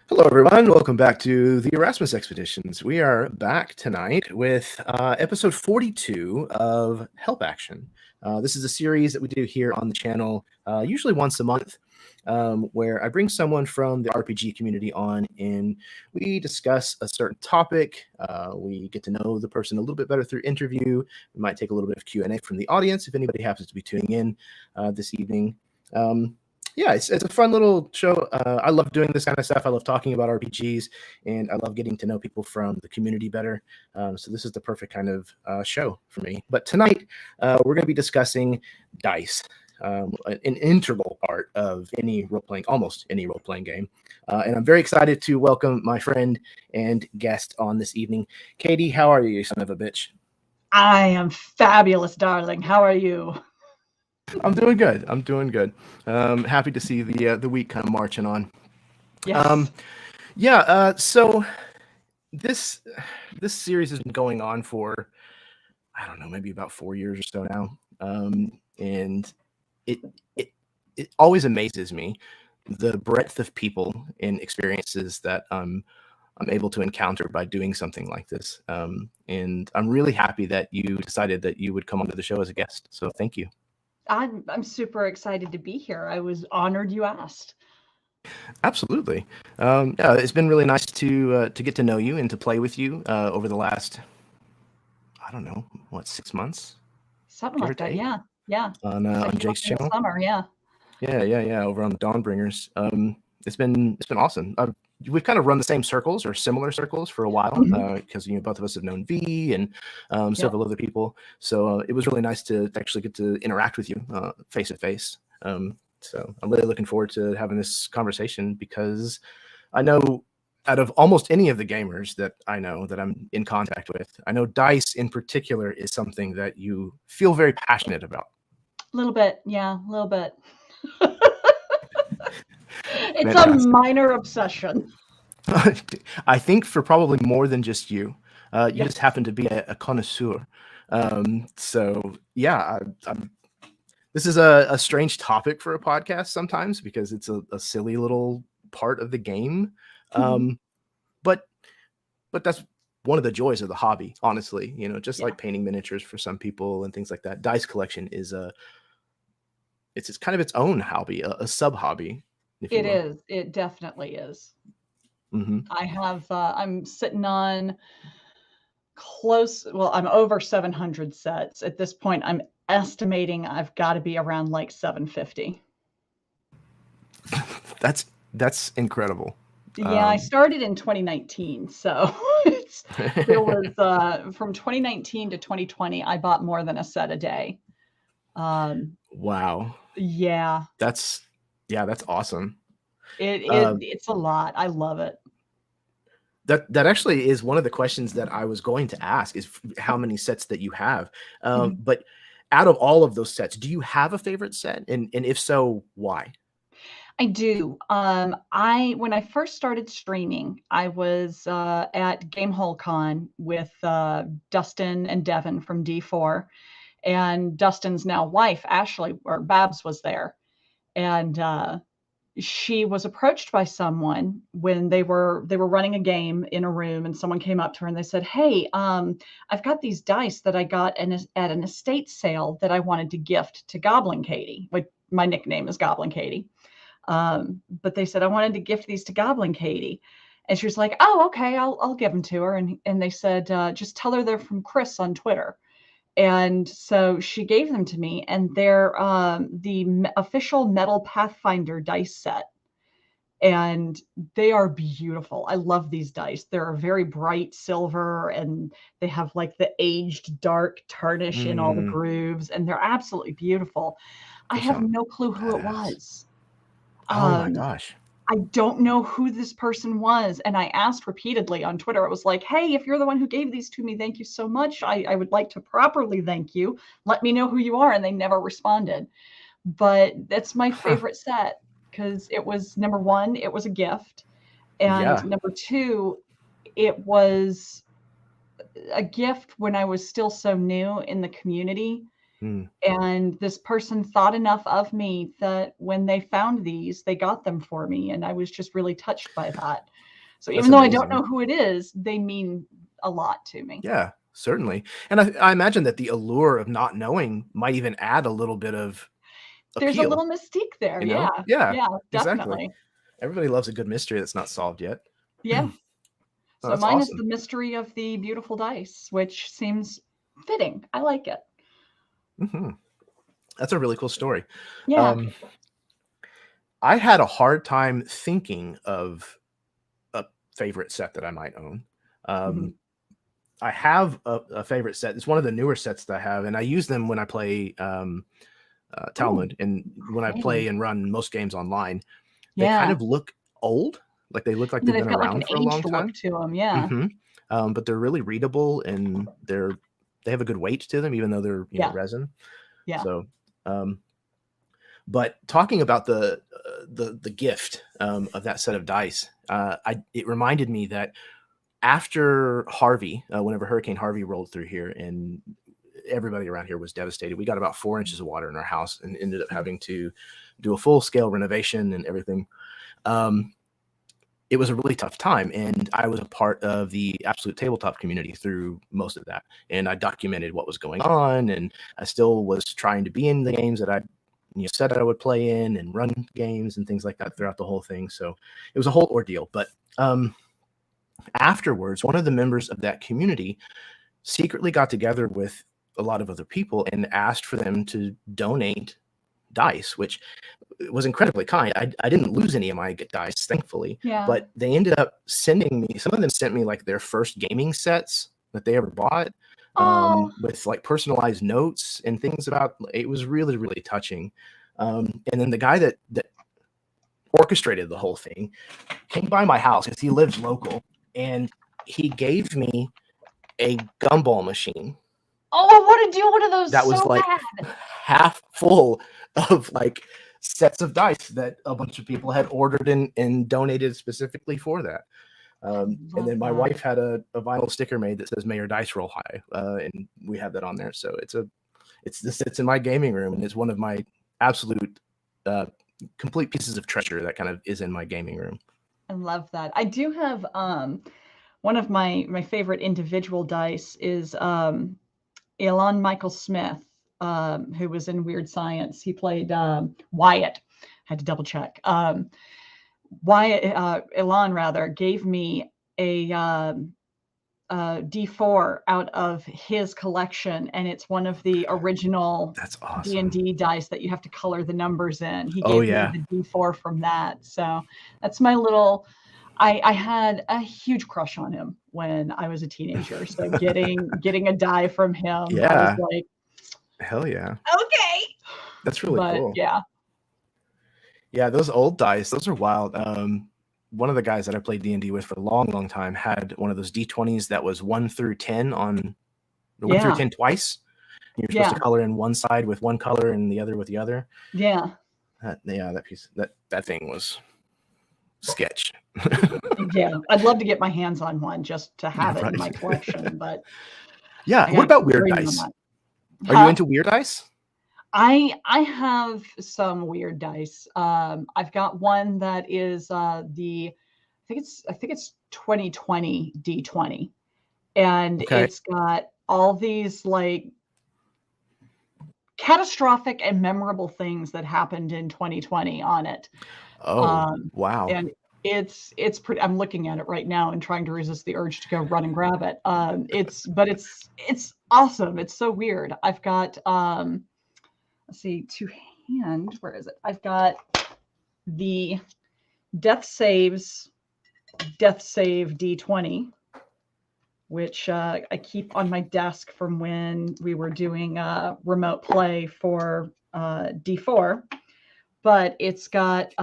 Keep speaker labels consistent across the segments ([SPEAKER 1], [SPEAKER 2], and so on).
[SPEAKER 1] Hello, everyone. Welcome back to the Erasmus Expeditions. We are back tonight with episode 42 of Help Action. This is a series that we do here on the channel, usually once a month, where I bring someone from the RPG community on and we discuss a certain topic. We get to know the person a little bit better through interview. We might take a little bit of Q&A from the audience if anybody happens to be tuning in this evening. Yeah, it's a fun little show. I love doing this kind of stuff. I love talking about RPGs, and I love getting to know people from the community better. So this is the perfect kind of show for me. But tonight, we're going to be discussing dice, an integral part of any role-playing, almost any role-playing game. And I'm very excited to welcome my friend and guest on this evening. Katie, how are you, son of a bitch?
[SPEAKER 2] I am fabulous, darling. How are you?
[SPEAKER 1] I'm doing good. I'm doing good. Happy to see the week kind of marching on.
[SPEAKER 2] Yes.
[SPEAKER 1] So this series has been going on for, I don't know, maybe about 4 years or so now. And it it always amazes me the breadth of people and experiences that I'm able to encounter by doing something like this. And I'm really happy that you decided that you would come onto the show as a guest. So thank you.
[SPEAKER 2] I'm super excited to be here. I was honored you asked.
[SPEAKER 1] Absolutely. Yeah, it's been really nice to get to know you and to play with you over the last, I don't know, what, 6 months,
[SPEAKER 2] Something
[SPEAKER 1] give or
[SPEAKER 2] like that.
[SPEAKER 1] take,
[SPEAKER 2] Yeah. Yeah.
[SPEAKER 1] on
[SPEAKER 2] Second month
[SPEAKER 1] Jake's
[SPEAKER 2] of the
[SPEAKER 1] channel.
[SPEAKER 2] summer. Yeah.
[SPEAKER 1] Yeah, over on the Dawnbringers. It's been awesome. We've kind of run the same circles or similar circles for a while
[SPEAKER 2] Mhm.
[SPEAKER 1] because both of us have known V and
[SPEAKER 2] Yep.
[SPEAKER 1] several other people. So it was really nice to actually get to interact with you face to face. So I'm really looking forward to having this conversation because I know out of almost any of the gamers that I know that I'm in contact with, I know dice in particular is something that you feel very passionate about.
[SPEAKER 2] A little bit. Yeah. A little bit. It's a
[SPEAKER 1] Fantastic.
[SPEAKER 2] minor obsession.
[SPEAKER 1] I think for probably more than just you. You just
[SPEAKER 2] Yes.
[SPEAKER 1] happen to be a connoisseur. So yeah, this is a strange topic for a podcast sometimes because it's a silly little part of the game.
[SPEAKER 2] Mhm.
[SPEAKER 1] Um, but but that's one of the joys of the hobby, honestly. Just
[SPEAKER 2] Yeah.
[SPEAKER 1] like painting miniatures for some people and things like that. Dice collection is it's kind of its own hobby, a sub hobby, if you
[SPEAKER 2] It
[SPEAKER 1] will.
[SPEAKER 2] is. It definitely is.
[SPEAKER 1] Hmm.
[SPEAKER 2] I'm sitting on I'm over 700 sets. At this point, I'm estimating I've got to be around like 750.
[SPEAKER 1] That's incredible.
[SPEAKER 2] Yeah, I
[SPEAKER 1] Um,
[SPEAKER 2] started in 2019, so there was from 2019 to 2020, I bought more than a set a day. Um,
[SPEAKER 1] wow,
[SPEAKER 2] yeah,
[SPEAKER 1] that's yeah, that's awesome. Um,
[SPEAKER 2] it's a lot. I love it.
[SPEAKER 1] that actually is one of the questions that I was going to ask is how many sets that you have.
[SPEAKER 2] Mhm.
[SPEAKER 1] But out of all of those sets, do you have a favorite set? And if so, why?
[SPEAKER 2] I do. I when I first started streaming, I was at Gamehole Con with Dustin and Devin from D4, and Dustin's now wife Ashley or Babs was there, and she was approached by someone when they were running a game in a room, and someone came up to her and they said, "Hey, I've got these dice that I got at an estate sale that I wanted to gift to Goblin Katie. Like my nickname is Goblin Katie." But they said, "I wanted to gift these to Goblin Katie." And she was like, "Oh, okay, I'll give them to her." And they said, "Just tell her they're from Chris on Twitter." And so she gave them to me, and they're official Metal Pathfinder dice set. And they are beautiful. I love these dice. They're a very bright silver, and they have like the aged dark tarnish in all the
[SPEAKER 1] Mm,
[SPEAKER 2] grooves, and they're absolutely beautiful. I
[SPEAKER 1] those
[SPEAKER 2] have
[SPEAKER 1] sound
[SPEAKER 2] no clue who it
[SPEAKER 1] badass.
[SPEAKER 2] was.
[SPEAKER 1] Oh my
[SPEAKER 2] Um,
[SPEAKER 1] gosh.
[SPEAKER 2] I don't know who this person was. And I asked repeatedly on Twitter. It was like, "Hey, if you're the one who gave these to me, thank you so much. I would like to properly thank you. Let me know who you are." And they never responded. But that's my
[SPEAKER 1] Huh.
[SPEAKER 2] favorite set because it was number one, it was a gift. And
[SPEAKER 1] Yeah.
[SPEAKER 2] number two, it was a gift when I was still so new in the community. And this person thought enough of me that when they found these, they got them for me. And I was just really touched by that. So
[SPEAKER 1] That's
[SPEAKER 2] even though
[SPEAKER 1] amazing.
[SPEAKER 2] I don't know who it is, they mean a lot to me.
[SPEAKER 1] Yeah, certainly. And I imagine that the allure of not knowing might even add a little bit of
[SPEAKER 2] There's a
[SPEAKER 1] appeal,
[SPEAKER 2] little mystique there.
[SPEAKER 1] you
[SPEAKER 2] Yeah.
[SPEAKER 1] know? Yeah,
[SPEAKER 2] Yeah,
[SPEAKER 1] exactly.
[SPEAKER 2] definitely.
[SPEAKER 1] Everybody loves a good mystery that's not solved yet.
[SPEAKER 2] Yeah.
[SPEAKER 1] Oh,
[SPEAKER 2] So
[SPEAKER 1] that's
[SPEAKER 2] mine is
[SPEAKER 1] awesome.
[SPEAKER 2] the mystery of the beautiful dice, which seems fitting. I like it.
[SPEAKER 1] That's a really cool story.
[SPEAKER 2] Yeah.
[SPEAKER 1] I had a hard time thinking of a favorite set that I might own. I have a favorite set. It's one of the newer sets that I have, and I use them when I play Talmud, and when I play and run most games online. They kind
[SPEAKER 2] Yeah.
[SPEAKER 1] of look old, like they look like
[SPEAKER 2] Yeah,
[SPEAKER 1] they've
[SPEAKER 2] they've
[SPEAKER 1] been
[SPEAKER 2] got like an
[SPEAKER 1] around for a long
[SPEAKER 2] aged look
[SPEAKER 1] time.
[SPEAKER 2] to them. Yeah.
[SPEAKER 1] But they're really readable, and they have a good weight to them, even though they're resin.
[SPEAKER 2] Yeah.
[SPEAKER 1] So, but talking about the gift of that set of dice, it reminded me that after Harvey, whenever Hurricane Harvey rolled through here, and everybody around here was devastated, we got about 4 inches of water in our house and ended up having to do a full scale renovation and everything. It was a really tough time, and I was a part of the Absolute Tabletop community through most of that, and I documented what was going on, and I still was trying to be in the games that I said that I would play in and run games and things like that throughout the whole thing. So it was a whole ordeal. But afterwards, one of the members of that community secretly got together with a lot of other people and asked for them to donate dice, which was incredibly kind. I didn't lose any of my dice, thankfully.
[SPEAKER 2] Yeah.
[SPEAKER 1] But they ended up sending me, some of them sent me like their first gaming sets that they ever bought, with like personalized notes and things about it. Was really, really touching. And then the guy that orchestrated the whole thing came by my house because he lives local, and he gave me a gumball machine.
[SPEAKER 2] Oh, I want to do one of those.
[SPEAKER 1] That was
[SPEAKER 2] so
[SPEAKER 1] like
[SPEAKER 2] bad.
[SPEAKER 1] half full of like sets of dice that a bunch of people had ordered and donated specifically for that. And then my wife had a vinyl sticker made that says "May your dice roll high," and we have that on there. So this sits in my gaming room, and it's one of my absolute complete pieces of treasure that kind of is in my gaming room.
[SPEAKER 2] I love that. I do have one of my favorite individual dice is Elon Michael Smith, who was in Weird Science. He played Wyatt. Had to double check. Elon rather gave me a D4 out of his collection, and it's one of the original
[SPEAKER 1] That's awesome.
[SPEAKER 2] D&D dice that you have to color the numbers in. He
[SPEAKER 1] Oh,
[SPEAKER 2] gave
[SPEAKER 1] yeah.
[SPEAKER 2] me the D4 from that. So that's my little. I had a huge crush on him when I was a teenager. So getting a die from him, I
[SPEAKER 1] Yeah.
[SPEAKER 2] was like,
[SPEAKER 1] hell yeah.
[SPEAKER 2] okay.
[SPEAKER 1] That's really cool.
[SPEAKER 2] Yeah.
[SPEAKER 1] Yeah, those old dice, those are wild. One of the guys that I played D&D with for a long, long time had one of those D20s that was 1 through 10 on 1 through 10 twice. You're supposed to color in one side with one color and the other with the other.
[SPEAKER 2] Yeah.
[SPEAKER 1] That thing was sketch.
[SPEAKER 2] Yeah, I'd love to get my hands on one just to have it in my collection. But
[SPEAKER 1] yeah, what about weird dice? Are you into weird dice?
[SPEAKER 2] I have some weird dice. I've got one that is I think it's 2020 D20, and it's got all these like catastrophic and memorable things that happened in 2020 on it.
[SPEAKER 1] Oh, wow.
[SPEAKER 2] And it's pretty. I'm looking at it right now and trying to resist the urge to go run and grab it. It's awesome. It's so weird. I've got let's see, to hand. Where is it? I've got the Death Save D20, which I keep on my desk from when we were doing remote play for D4. But it's got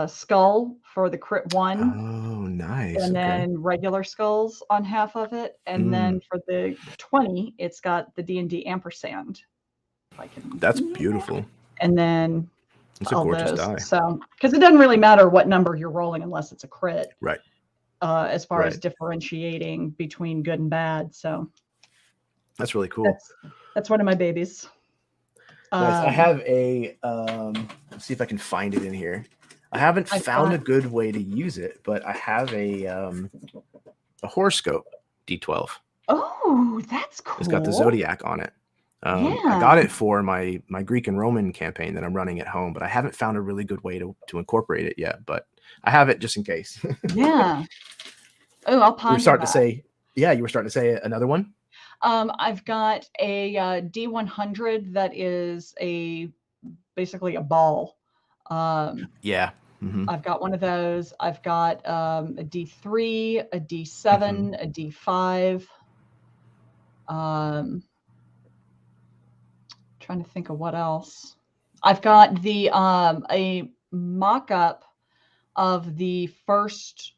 [SPEAKER 2] skull for the crit 1.
[SPEAKER 1] Oh, nice.
[SPEAKER 2] And then regular skulls on half of it. And then for the 20, it's got the D&D ampersand.
[SPEAKER 1] That's beautiful.
[SPEAKER 2] And then
[SPEAKER 1] it's a gorgeous die.
[SPEAKER 2] So, because it doesn't really matter what number you're rolling unless it's a crit.
[SPEAKER 1] Right.
[SPEAKER 2] As far as differentiating between good and bad. So
[SPEAKER 1] that's really cool.
[SPEAKER 2] That's one of my babies.
[SPEAKER 1] Nice. I have a let's see if I can find it in here. I haven't found a good way to use it, but I have a horoscope D12.
[SPEAKER 2] Oh, that's cool.
[SPEAKER 1] It's got the zodiac on it.
[SPEAKER 2] Yeah.
[SPEAKER 1] I got it for my Greek and Roman campaign that I'm running at home, but I haven't found a really good way to incorporate it yet. But I have it just in case.
[SPEAKER 2] Yeah. Oh, I'll ponder
[SPEAKER 1] You were starting
[SPEAKER 2] that.
[SPEAKER 1] to say, yeah, you were starting to say another one.
[SPEAKER 2] I've got a D100 that is basically a ball.
[SPEAKER 1] Yeah. Mm-hmm.
[SPEAKER 2] I've got one of those. I've got a D3, a D7,
[SPEAKER 1] Mm-hmm.
[SPEAKER 2] a D5. Trying to think of what else. I've got the a mock-up of the first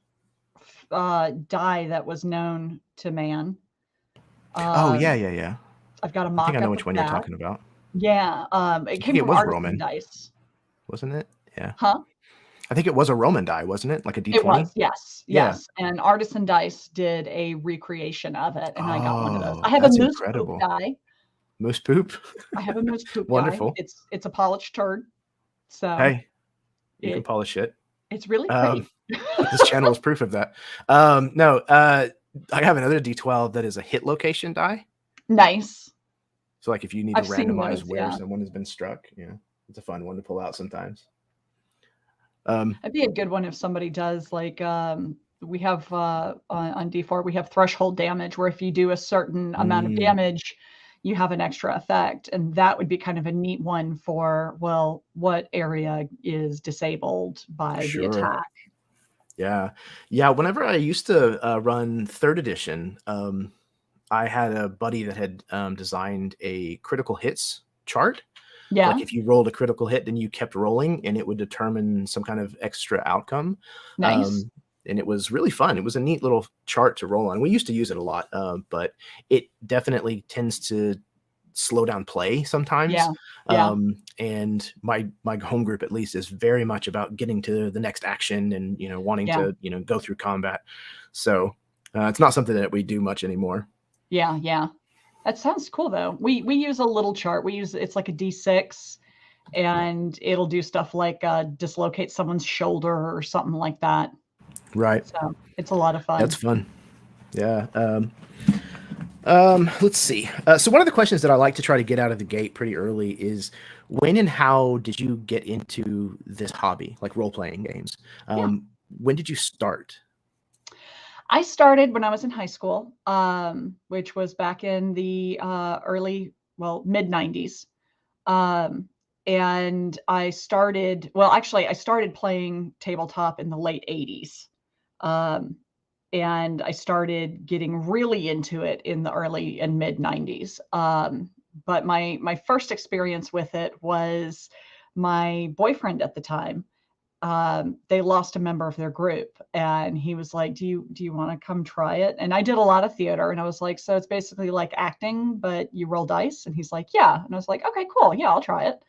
[SPEAKER 2] die that was known to man.
[SPEAKER 1] Oh yeah.
[SPEAKER 2] I've got a
[SPEAKER 1] I think
[SPEAKER 2] mock-up
[SPEAKER 1] I know
[SPEAKER 2] of
[SPEAKER 1] which one
[SPEAKER 2] that.
[SPEAKER 1] you're talking about.
[SPEAKER 2] Yeah, it came from
[SPEAKER 1] was
[SPEAKER 2] Artisan
[SPEAKER 1] Roman.
[SPEAKER 2] Dice.
[SPEAKER 1] Wasn't it? Yeah.
[SPEAKER 2] Huh?
[SPEAKER 1] I think it was a Roman die, wasn't it? Like a D20?
[SPEAKER 2] It was, yes.
[SPEAKER 1] Yeah.
[SPEAKER 2] Yes. And Artisan Dice did a recreation of it, and I got one of those. I have a
[SPEAKER 1] that's
[SPEAKER 2] moose
[SPEAKER 1] incredible.
[SPEAKER 2] poop die.
[SPEAKER 1] Moose poop?
[SPEAKER 2] I have a moose poop
[SPEAKER 1] Wonderful.
[SPEAKER 2] die. It's a polished turd. So
[SPEAKER 1] hey, you can polish it.
[SPEAKER 2] It's really pretty.
[SPEAKER 1] This channel is proof of that. No, I have another D12 that is a hit location die.
[SPEAKER 2] Nice.
[SPEAKER 1] So like if you need to randomize where someone has been struck, it's a fun one to pull out sometimes.
[SPEAKER 2] It'd be a good one if somebody does like we have on D4 we have threshold damage where if you do a certain amount of damage, you have an extra effect, and that would be kind of a neat one for what area is disabled by the attack.
[SPEAKER 1] Yeah. Whenever I used to run 3rd edition, I had a buddy that had designed a critical hits chart.
[SPEAKER 2] Yeah.
[SPEAKER 1] Like if you rolled a critical hit, then you kept rolling and it would determine some kind of extra outcome.
[SPEAKER 2] Nice.
[SPEAKER 1] And it was really fun. It was a neat little chart to roll on. We used to use it a lot, but it definitely tends to slow down play sometimes.
[SPEAKER 2] Yeah.
[SPEAKER 1] And my home group at least is very much about getting to the next action and, wanting to, go through combat. So it's not something that we do much anymore.
[SPEAKER 2] Yeah. That sounds cool though. We use a little chart. It's like a D6 and it'll do stuff like dislocate someone's shoulder or something like that.
[SPEAKER 1] Right.
[SPEAKER 2] So it's a lot of fun.
[SPEAKER 1] That's fun. Yeah. Let's see. So one of the questions that I like to try to get out of the gate pretty early is when and how did you get into this hobby, like role-playing games? When did you start?
[SPEAKER 2] I started when I was in high school, which was back in the mid 90s. And I started playing tabletop in the late 80s. And I started getting really into it in the early and mid 90s. But my first experience with it was my boyfriend at the time. They lost a member of their group, and he was like, do you want to come try it? And I did a lot of theater, and I was like, so it's basically like acting, but you roll dice? And he's like, yeah. And I was like, okay, cool. Yeah, I'll try it.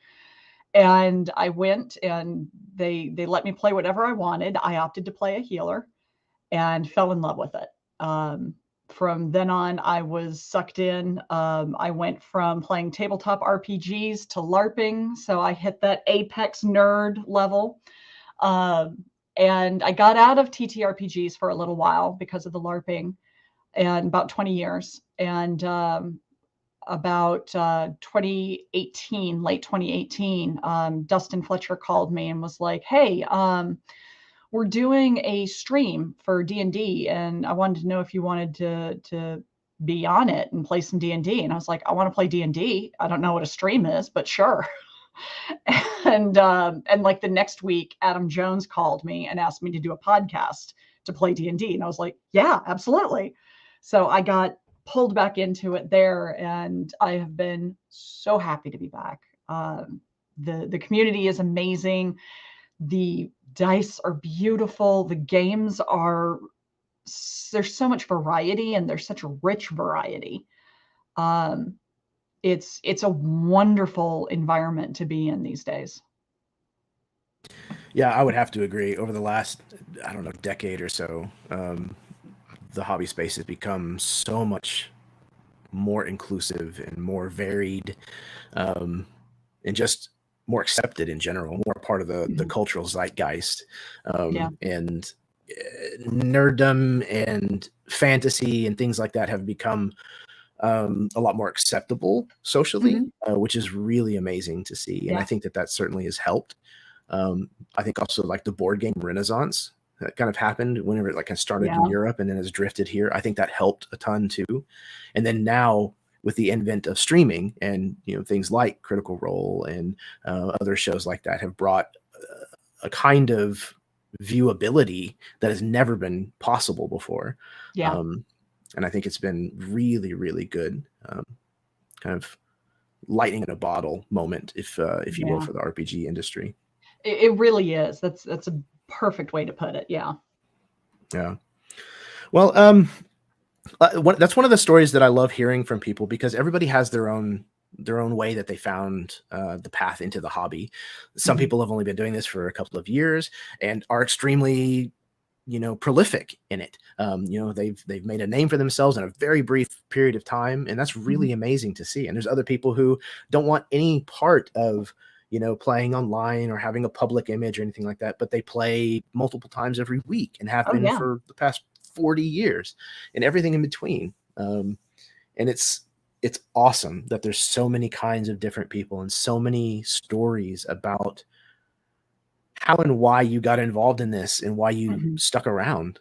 [SPEAKER 2] And I went, and they let me play whatever I wanted. I opted to play a healer and fell in love with it. From then on, I was sucked in. I went from playing tabletop RPGs to LARPing. So I hit that apex nerd level. And I got out of TTRPGs for a little while because of the LARPing, and about 20 years. And about 2018, late 2018, Dustin Fletcher called me and was like, hey, we're doing a stream for D&D, and I wanted to know if you wanted to be on it and play some D&D. And I was like, I want to play D&D. I don't know what a stream is, but sure. And like the next week, Adam Jones called me and asked me to do a podcast to play D&D. And I was like, yeah, absolutely. So I got pulled back into it there, and I have been so happy to be back. The community is amazing. The dice are beautiful. The games there's so much variety, and there's such a rich variety. It's a wonderful environment to be in these days.
[SPEAKER 1] Yeah, I would have to agree. Over the last, decade or so, the hobby space has become so much more inclusive and more varied, and just more accepted in general, more part of the cultural zeitgeist. And nerddom and fantasy and things like that have become a lot more acceptable socially, which is really amazing to see. And I think that certainly has helped. I think also like the board game renaissance that kind of happened whenever it like started in Europe and then has drifted here. I think that helped a ton too. And then now with the advent of streaming and, you know, things like Critical Role and other shows like that have brought a kind of viewability that has never been possible before. And I think it's been really, really good, kind of lightning in a bottle moment, if you will, for the RPG industry.
[SPEAKER 2] It really is. That's a perfect way to put it. Yeah.
[SPEAKER 1] Well, that's one of the stories that I love hearing from people, because everybody has their own way that they found the path into the hobby. Some people have only been doing this for a couple of years and are extremely, you know, prolific in it. You know, they've made a name for themselves in a very brief period of time, and that's really amazing to see. And there's other people who don't want any part of, you know, playing online or having a public image or anything like that, but they play multiple times every week and have been for the past 40 years and everything in between. And it's awesome that there's so many kinds of different people and so many stories about how and why you got involved in this and why you stuck around.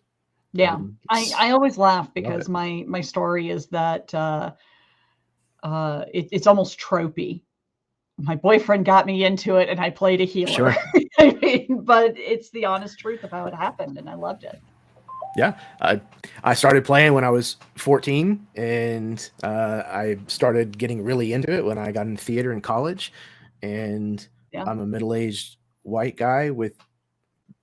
[SPEAKER 2] I always laugh because my story is that it's almost tropey. My boyfriend got me into it and I played a healer. I mean, but it's the honest truth of how it happened, and I loved it.
[SPEAKER 1] I started playing when I was 14, and I started getting really into it when I got in theater in college. And I'm a middle-aged white guy with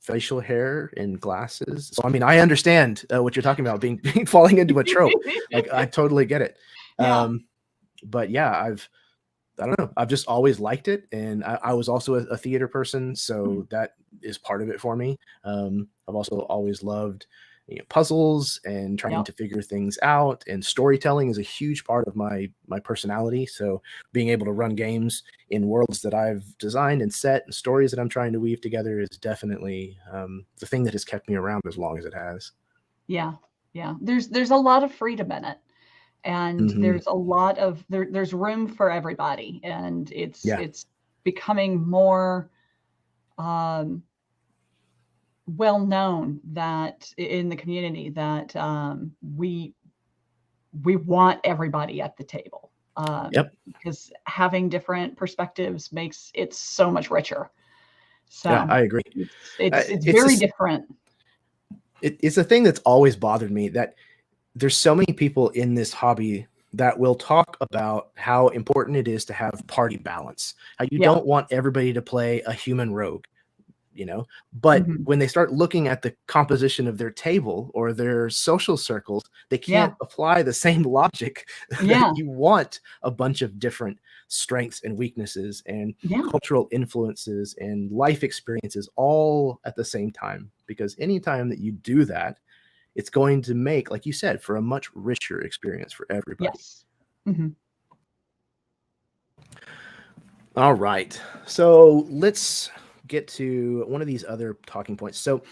[SPEAKER 1] facial hair and glasses. So, I mean, I understand what you're talking about, being falling into a trope. Like, I totally get it. But yeah, I don't know. I've just always liked it. And I was also a theater person. So that is part of it for me. I've also always loved, you know, puzzles and trying to figure things out, and storytelling is a huge part of my personality. So being able to run games in worlds that I've designed and set and stories that I'm trying to weave together is definitely the thing that has kept me around as long as it has.
[SPEAKER 2] There's a lot of freedom in it, and there's a lot of there's room for everybody, and it's becoming more well known that in the community that we want everybody at the table, because having different perspectives makes it so much richer. So
[SPEAKER 1] I agree.
[SPEAKER 2] It's very different.
[SPEAKER 1] It's a thing that's always bothered me, that there's so many people in this hobby that will talk about how important it is to have party balance, how you don't want everybody to play a human rogue, you know, but when they start looking at the composition of their table or their social circles, they can't apply the same logic that you want a bunch of different strengths and weaknesses and cultural influences and life experiences all at the same time. Because anytime that you do that, it's going to make, like you said, for a much richer experience for everybody. All right. So let's get to one of these other talking points. So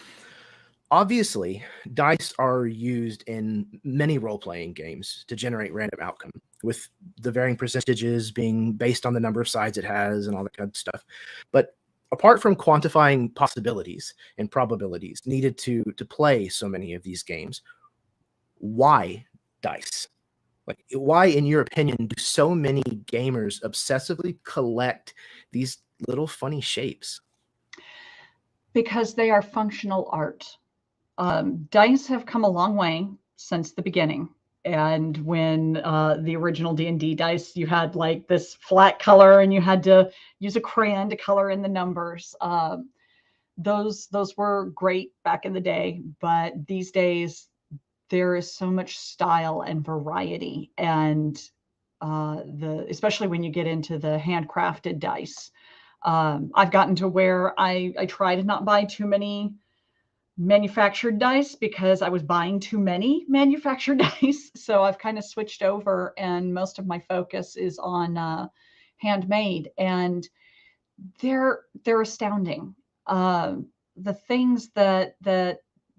[SPEAKER 1] obviously, dice are used in many role-playing games to generate random outcome, with the varying percentages being based on the number of sides it has and all that kind of stuff. But apart from quantifying possibilities and probabilities needed to play so many of these games, why dice? Like, why, in your opinion, do so many gamers obsessively collect these little funny shapes?
[SPEAKER 2] Because they are functional art. Dice have come a long way since the beginning. And when the original D&D dice, you had like this flat color and you had to use a crayon to color in the numbers. Those were great back in the day, but these days there is so much style and variety, and especially when you get into the handcrafted dice. I've gotten to where I try to not buy too many manufactured dice because I was buying too many manufactured dice. So I've kind of switched over, and most of my focus is on handmade, and they're astounding. The things that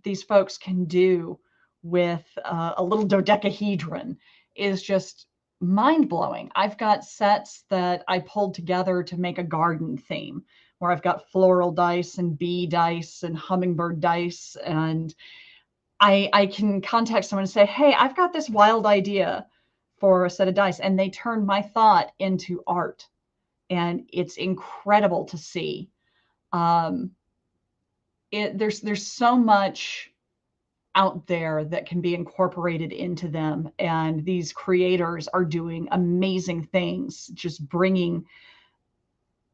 [SPEAKER 2] these folks can do with a little dodecahedron is just mind blowing. I've got sets that I pulled together to make a garden theme, where I've got floral dice and bee dice and hummingbird dice, and I can contact someone and say, hey, I've got this wild idea for a set of dice, and they turn my thought into art, and it's incredible to see. Um, there's so much out there that can be incorporated into them, and these creators are doing amazing things, just bringing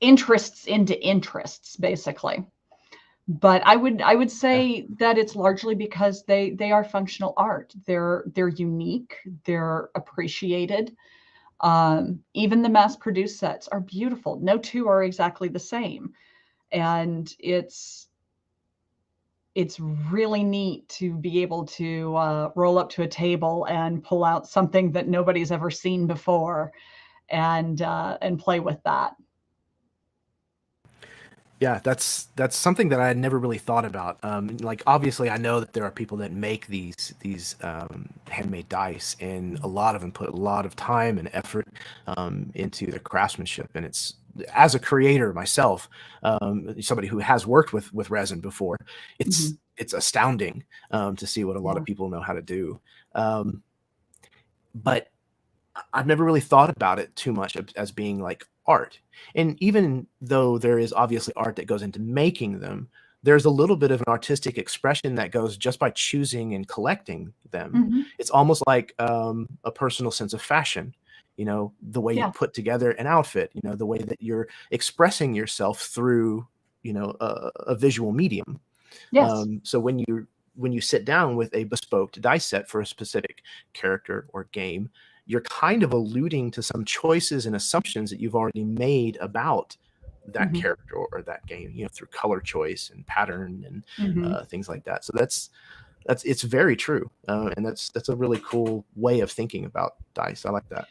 [SPEAKER 2] interests into interests, basically. But I would
[SPEAKER 1] Yeah.
[SPEAKER 2] say that it's largely because they are functional art. They're unique. They're appreciated. Even the mass produced sets are beautiful. No two are exactly the same, and it's really neat to be able to roll up to a table and pull out something that nobody's ever seen before, and play with that.
[SPEAKER 1] Yeah, that's something that I had never really thought about. Like obviously, I know that there are people that make these handmade dice, and a lot of them put a lot of time and effort into their craftsmanship. And it's, as a creator myself, somebody who has worked with resin before,
[SPEAKER 2] Mm-hmm.
[SPEAKER 1] it's astounding to see what a lot
[SPEAKER 2] Yeah.
[SPEAKER 1] of people know how to do. Um, but I've never really thought about it too much as being like art. And even though there is obviously art that goes into making them, there's a little bit of an artistic expression that goes just by choosing and collecting them.
[SPEAKER 2] Mm-hmm.
[SPEAKER 1] It's almost like a personal sense of fashion. The way you
[SPEAKER 2] Yeah.
[SPEAKER 1] put together an outfit, the way that you're expressing yourself through, a visual medium.
[SPEAKER 2] Yes.
[SPEAKER 1] So when you sit down with a bespoke dice set for a specific character or game, you're kind of alluding to some choices and assumptions that you've already made about that
[SPEAKER 2] Mm-hmm.
[SPEAKER 1] character or that game, through color choice and pattern and
[SPEAKER 2] Mm-hmm.
[SPEAKER 1] things like that. So it's very true, and that's a really cool way of thinking about dice. I like that.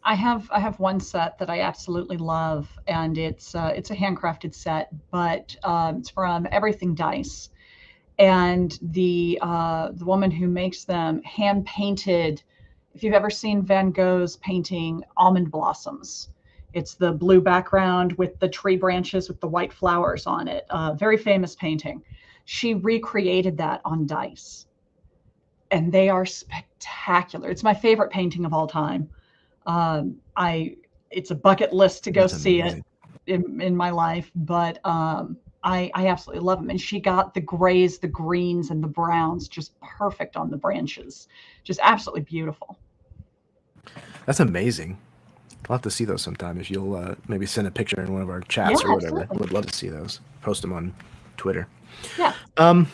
[SPEAKER 2] I have one set that I absolutely love, and it's a handcrafted set, but it's from Everything Dice, and the woman who makes them hand painted. If you've ever seen Van Gogh's painting Almond Blossoms, it's the blue background with the tree branches with the white flowers on it. Very famous painting. She recreated that on dice, and they are spectacular. It's my favorite painting of all time. I It's a bucket list to go
[SPEAKER 1] That's
[SPEAKER 2] see it
[SPEAKER 1] amazing.
[SPEAKER 2] in my life, but I absolutely love them. And she got the grays, the greens, and the browns just perfect on the branches, just absolutely beautiful.
[SPEAKER 1] That's amazing. I'll have to see those sometime if you'll maybe send a picture in one of our
[SPEAKER 2] Yeah,
[SPEAKER 1] chats or whatever.
[SPEAKER 2] absolutely.
[SPEAKER 1] Would love to see those. Post them on Twitter.
[SPEAKER 2] Yeah,
[SPEAKER 1] Um,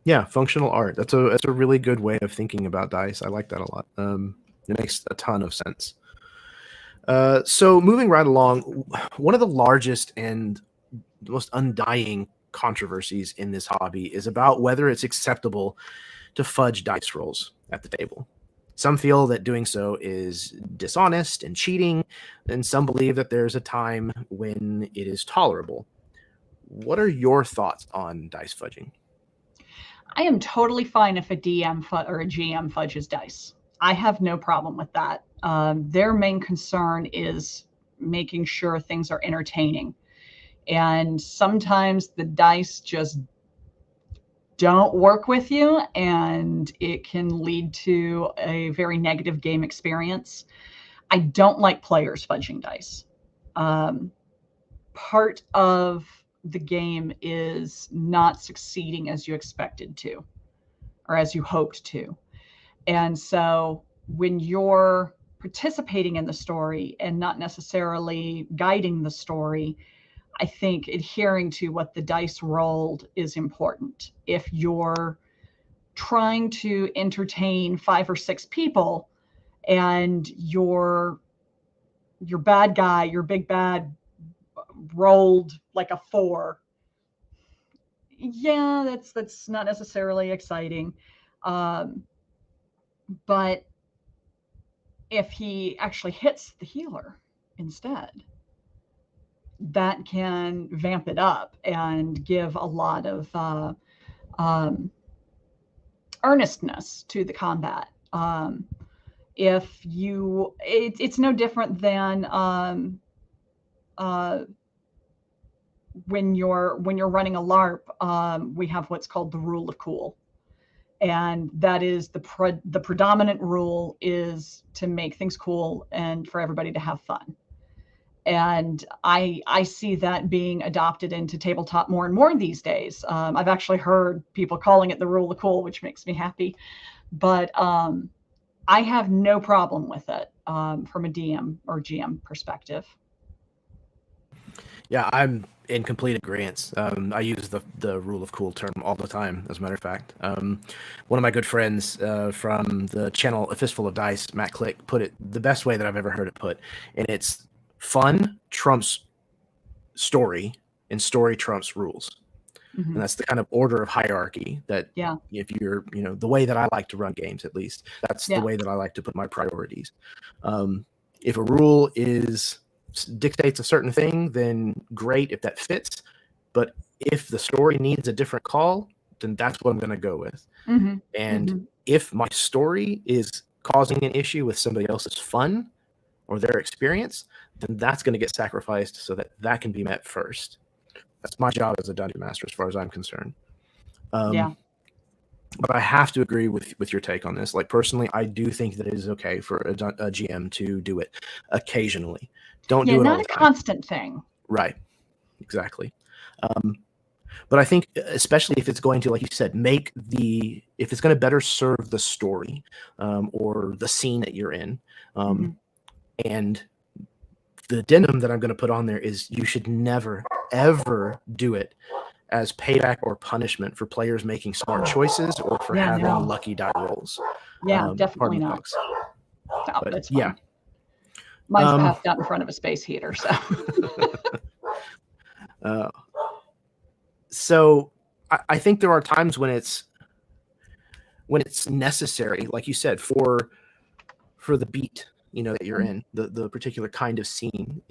[SPEAKER 1] yeah, functional art. That's a really good way of thinking about dice. I like that a lot. It makes a ton of sense. So moving right along, one of the largest and the most undying controversies in this hobby is about whether it's acceptable to fudge dice rolls at the table. Some feel that doing so is dishonest and cheating, and some believe that there's a time when it is tolerable. What are your thoughts on dice fudging?
[SPEAKER 2] I am totally fine if a or a GM fudges dice. I have no problem with that. Their main concern is making sure things are entertaining. And sometimes the dice just don't work with you, and it can lead to a very negative game experience. I don't like players fudging dice. Um, Part of the game is not succeeding as you expected to, or as you hoped to. And so when you're participating in the story and not necessarily guiding the story, I think adhering to what the dice rolled is important. If you're trying to entertain 5 or 6 people, and your bad guy, your big bad, rolled like a 4, yeah, that's not necessarily exciting. But if he actually hits the healer instead, that can vamp it up and give a lot of earnestness to the combat. If you, it's no different than when you're running a LARP. We have what's called the rule of cool, and that is the predominant rule is to make things cool and for everybody to have fun. And I see that being adopted into tabletop more and more these days. I've actually heard people calling it the rule of cool, which makes me happy. But I have no problem with it from a DM or GM perspective.
[SPEAKER 1] Yeah, I'm in complete agreement. I use the rule of cool term all the time, as a matter of fact. One of my good friends from the channel A Fistful of Dice, Matt Click, put it the best way that I've ever heard it put. And it's fun trumps story, and story trumps rules.
[SPEAKER 2] Mm-hmm.
[SPEAKER 1] And that's the kind of order of hierarchy that,
[SPEAKER 2] yeah,
[SPEAKER 1] if you're, the way that I like to run games, at least, that's the way that I like to put my priorities. If a rule dictates a certain thing, then great if that fits. But if the story needs a different call, then that's what I'm going to go with.
[SPEAKER 2] Mm-hmm.
[SPEAKER 1] And
[SPEAKER 2] mm-hmm.
[SPEAKER 1] if my story is causing an issue with somebody else's fun or their experience, then that's going to get sacrificed so that can be met first. That's my job as a dungeon master, as far as I'm concerned.
[SPEAKER 2] Yeah.
[SPEAKER 1] But I have to agree with your take on this. Like, personally, I do think that it is okay for a GM to do it occasionally. Don't do it
[SPEAKER 2] not
[SPEAKER 1] all the
[SPEAKER 2] a
[SPEAKER 1] time.
[SPEAKER 2] constant thing.
[SPEAKER 1] Right. Exactly. But I think, especially if it's going to, like you said, if it's going to better serve the story or the scene that you're in, and the addendum that I'm going to put on there is you should never, ever do it as payback or punishment for players making smart choices or for having lucky die rolls.
[SPEAKER 2] Yeah, definitely not. Oh,
[SPEAKER 1] but
[SPEAKER 2] that's fine.
[SPEAKER 1] Yeah.
[SPEAKER 2] Mine's passed out in front of a space heater, so.
[SPEAKER 1] So I think there are times when it's necessary, like you said, for the beat, that you're in, the particular kind of scene.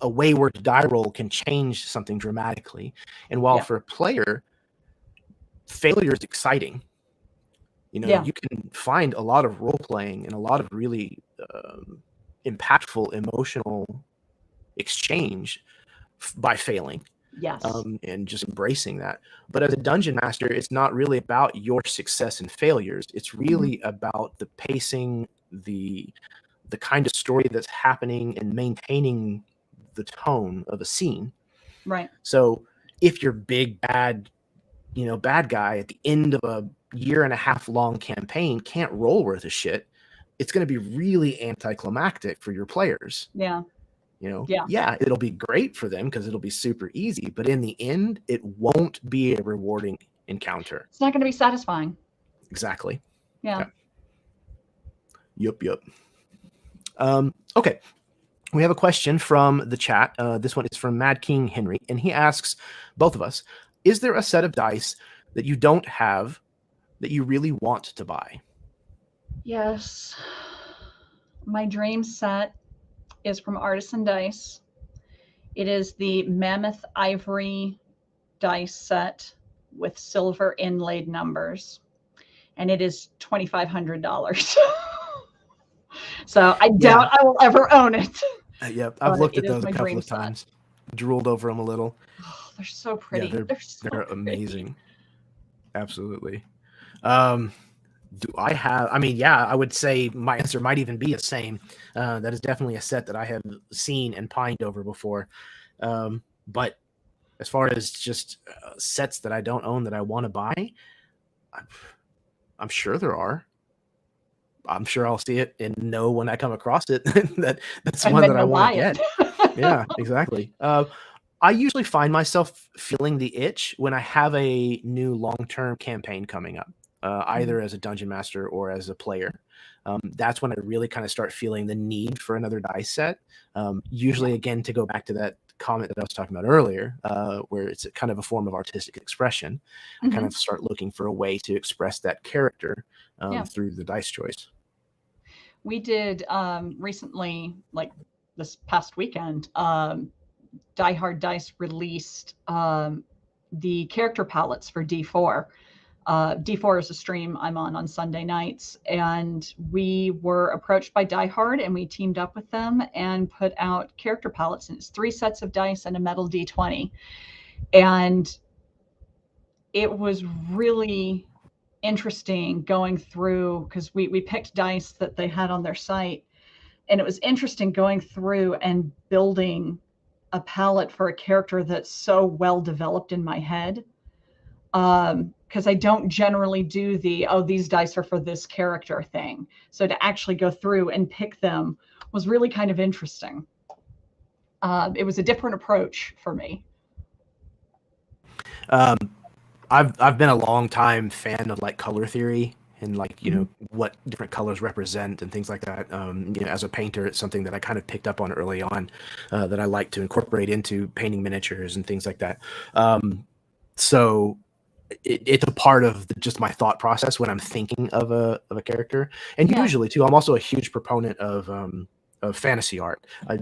[SPEAKER 1] A wayward die roll can change something dramatically. And while for a player, failure is exciting. You can find a lot of role playing and a lot of really impactful emotional exchange by failing.
[SPEAKER 2] Yes.
[SPEAKER 1] And just embracing that. But as a dungeon master, it's not really about your success and failures. It's really about the pacing, the kind of story that's happening, and maintaining the tone of a scene.
[SPEAKER 2] Right.
[SPEAKER 1] So if your big bad guy at the end of a 1.5 year long campaign can't roll worth a shit, it's going to be really anticlimactic for your players.
[SPEAKER 2] Yeah.
[SPEAKER 1] It'll be great for them because it'll be super easy, but in the end, it won't be a rewarding encounter.
[SPEAKER 2] It's not going to be satisfying.
[SPEAKER 1] Exactly.
[SPEAKER 2] Yeah.
[SPEAKER 1] Yup. Okay. We have a question from the chat. This one is from Mad King Henry, and he asks both of us, is there a set of dice that you don't have that you really want to buy?
[SPEAKER 2] Yes. My dream set is from Artisan Dice. It is the Mammoth Ivory dice set with silver inlaid numbers, and it is $2,500. So I doubt I will ever own it.
[SPEAKER 1] Yep, I've looked at those a couple of times, drooled over them a little.
[SPEAKER 2] Oh, they're so pretty.
[SPEAKER 1] Yeah, they're amazing. Absolutely. Do I have? I mean, I would say my answer might even be the same. That is definitely a set that I have seen and pined over before. But as far as just sets that I don't own that I want to buy, I'm sure there are. I'm sure I'll see it and know when I come across it that's one that I want to get. Yeah, exactly. I usually find myself feeling the itch when I have a new long-term campaign coming up. Either as a dungeon master or as a player. That's when I really kind of start feeling the need for another dice set. Usually, again, to go back to that comment that I was talking about earlier, where it's a kind of a form of artistic expression. I kind of start looking for a way to express that character through the dice choice.
[SPEAKER 2] We did recently, like this past weekend, Die Hard Dice released the character palettes for D4. D4 is a stream I'm on Sunday nights, and we were approached by Die Hard, and we teamed up with them and put out character palettes, and it's 3 sets of dice and a metal D20. And it was really interesting going through, because we picked dice that they had on their site, and it was interesting going through and building a palette for a character that's so well developed in my head. Because I don't generally do these dice are for this character thing. So to actually go through and pick them was really kind of interesting. It was a different approach for me.
[SPEAKER 1] I've been a long time fan of like color theory and like, you know, what different colors represent and things like that. You know, as a painter, it's something that I kind of picked up on early on, that I like to incorporate into painting miniatures and things like that. So it's a part of just my thought process when I'm thinking of a character. And usually too, I'm also a huge proponent of fantasy art. I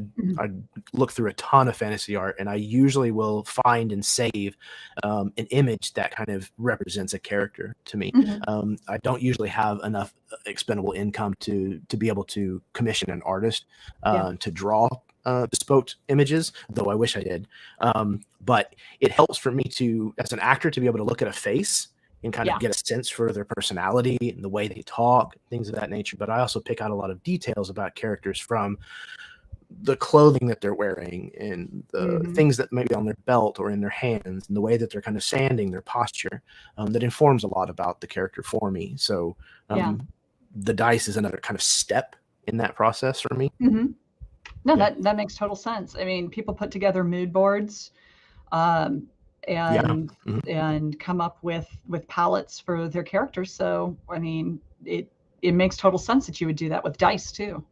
[SPEAKER 1] look through a ton of fantasy art, and I usually will find and save an image that kind of represents a character to me. I don't usually have enough expendable income to be able to commission an artist to draw bespoke images, though I wish I did. But it helps for me to, as an actor, to be able to look at a face and kind of get a sense for their personality and the way they talk, things of that nature. But I also pick out a lot of details about characters from the clothing that they're wearing and the things that may be on their belt or in their hands and the way that they're kind of standing, their posture, that informs a lot about the character for me. So the dice is another kind of step in that process for me.
[SPEAKER 2] No, that makes total sense. I mean, people put together mood boards and come up with palettes for their characters. So, I mean, it makes total sense that you would do that with dice too.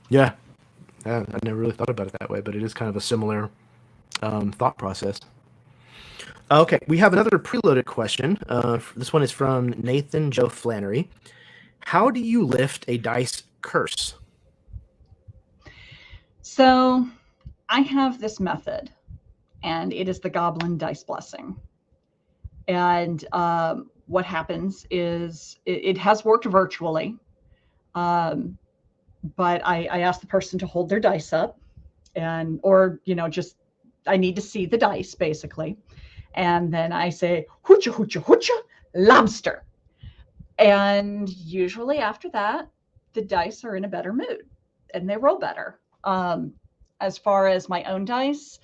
[SPEAKER 1] Yeah, I never really thought about it that way, but it is kind of a similar thought process. Okay, we have another preloaded question. This one is from Nathan Joe Flannery. How do you lift a dice curse?
[SPEAKER 2] So I have this method, and it is the Goblin Dice Blessing. And what happens is it has worked virtually, but I ask the person to hold their dice up, or just I need to see the dice basically, and then I say hoocha hoocha hoocha lobster, and usually after that the dice are in a better mood and they roll better. As far as my own dice,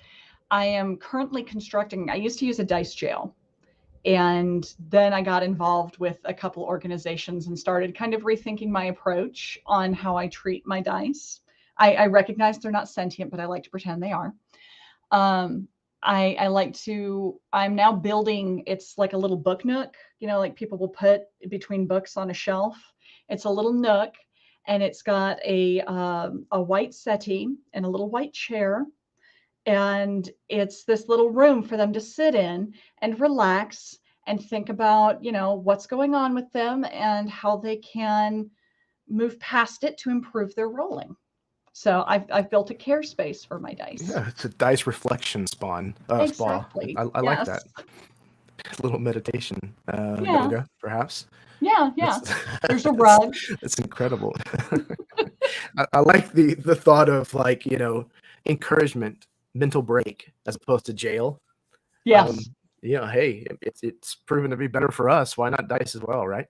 [SPEAKER 2] I am currently constructing, I used to use a dice jail, and then I got involved with a couple organizations and started kind of rethinking my approach on how I treat my dice. I recognize they're not sentient, but I like to pretend they are. I like to, I'm now building, it's like a little book nook, like people will put between books on a shelf. It's a little nook, and it's got a white settee and a little white chair. And it's this little room for them to sit in and relax and think about, what's going on with them and how they can move past it to improve their rolling. So I've built a care space for my dice.
[SPEAKER 1] Yeah, it's a dice reflection spa.
[SPEAKER 2] Exactly.
[SPEAKER 1] I like that. A little meditation, yoga, perhaps.
[SPEAKER 2] Yeah. There's a rug.
[SPEAKER 1] That's incredible. I like the thought of like, encouragement, mental break, as opposed to jail.
[SPEAKER 2] Yes.
[SPEAKER 1] Hey, it's proven to be better for us. Why not dice as well, right?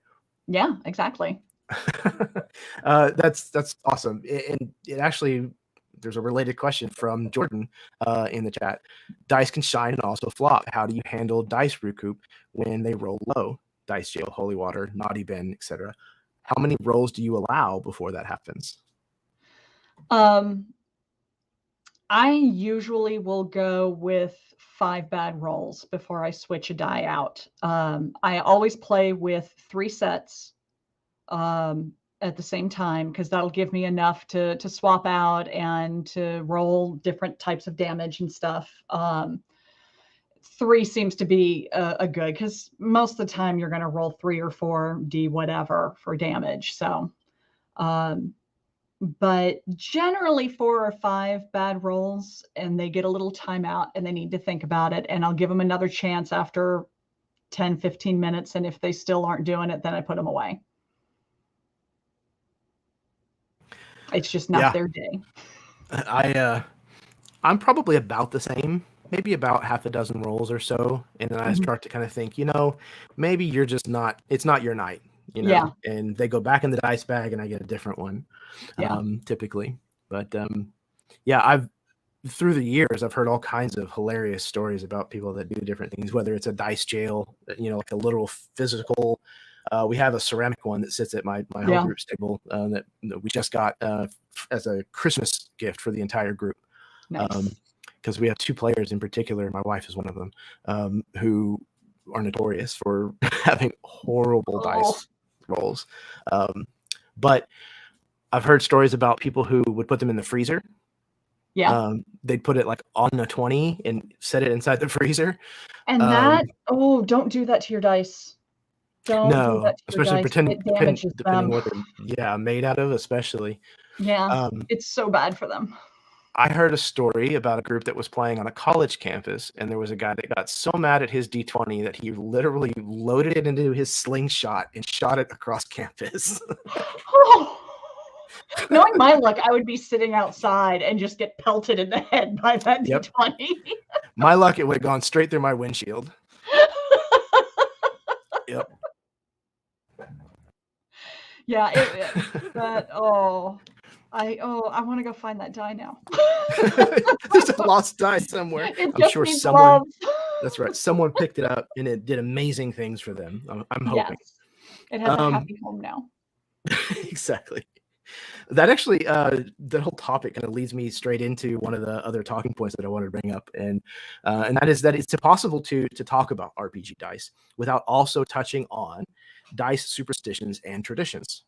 [SPEAKER 2] Yeah, exactly.
[SPEAKER 1] That's awesome. And it actually, there's a related question from Jordan in the chat. Dice can shine and also flop. How do you handle dice recoup when they roll low? Dice jail, holy water, naughty bin, etc. How many rolls do you allow before that happens?
[SPEAKER 2] I usually will go with 5 bad rolls before I switch a die out. I always play with 3 sets. at the same time, because that'll give me enough to swap out and to roll different types of damage and stuff. 3 seems to be a good, because most of the time you're going to roll 3 or 4d whatever for damage. So, but generally 4 or 5 bad rolls, and they get a little timeout and they need to think about it. And I'll give them another chance after 10, 15 minutes. And if they still aren't doing it, then I put them away. It's just not their day.
[SPEAKER 1] I'm probably about the same, maybe about half a dozen rolls or so. And then I start to kind of think, maybe you're just not, it's not your night, and they go back in the dice bag and I get a different one, typically. But through the years, I've heard all kinds of hilarious stories about people that do different things, whether it's a dice jail, like a literal physical. We have a ceramic one that sits at my whole group's table that we just got as a Christmas gift for the entire group.
[SPEAKER 2] Nice.
[SPEAKER 1] Because we have 2 players in particular, my wife is one of them, who are notorious for having horrible dice rolls. But I've heard stories about people who would put them in the freezer.
[SPEAKER 2] Yeah.
[SPEAKER 1] They'd put it like on a 20 and set it inside the freezer.
[SPEAKER 2] And don't do that to your dice. Don't do that to your dice. It damages them.
[SPEAKER 1] What they're made out of, especially.
[SPEAKER 2] Yeah, it's so bad for them.
[SPEAKER 1] I heard a story about a group that was playing on a college campus, and there was a guy that got so mad at his D20 that he literally loaded it into his slingshot and shot it across campus.
[SPEAKER 2] Knowing my luck, I would be sitting outside and just get pelted in the head by that D20.
[SPEAKER 1] My luck, it would have gone straight through my windshield. Yep.
[SPEAKER 2] Yeah, I want to go find that die now.
[SPEAKER 1] There's a lost die somewhere. I'm sure someone. Gloves. That's right. Someone picked it up and it did amazing things for them. I'm hoping.
[SPEAKER 2] Yes. It has a happy home now.
[SPEAKER 1] Exactly. That actually, the whole topic kind of leads me straight into one of the other talking points that I wanted to bring up, and that is that it's impossible to talk about RPG dice without also touching on dice superstitions and traditions.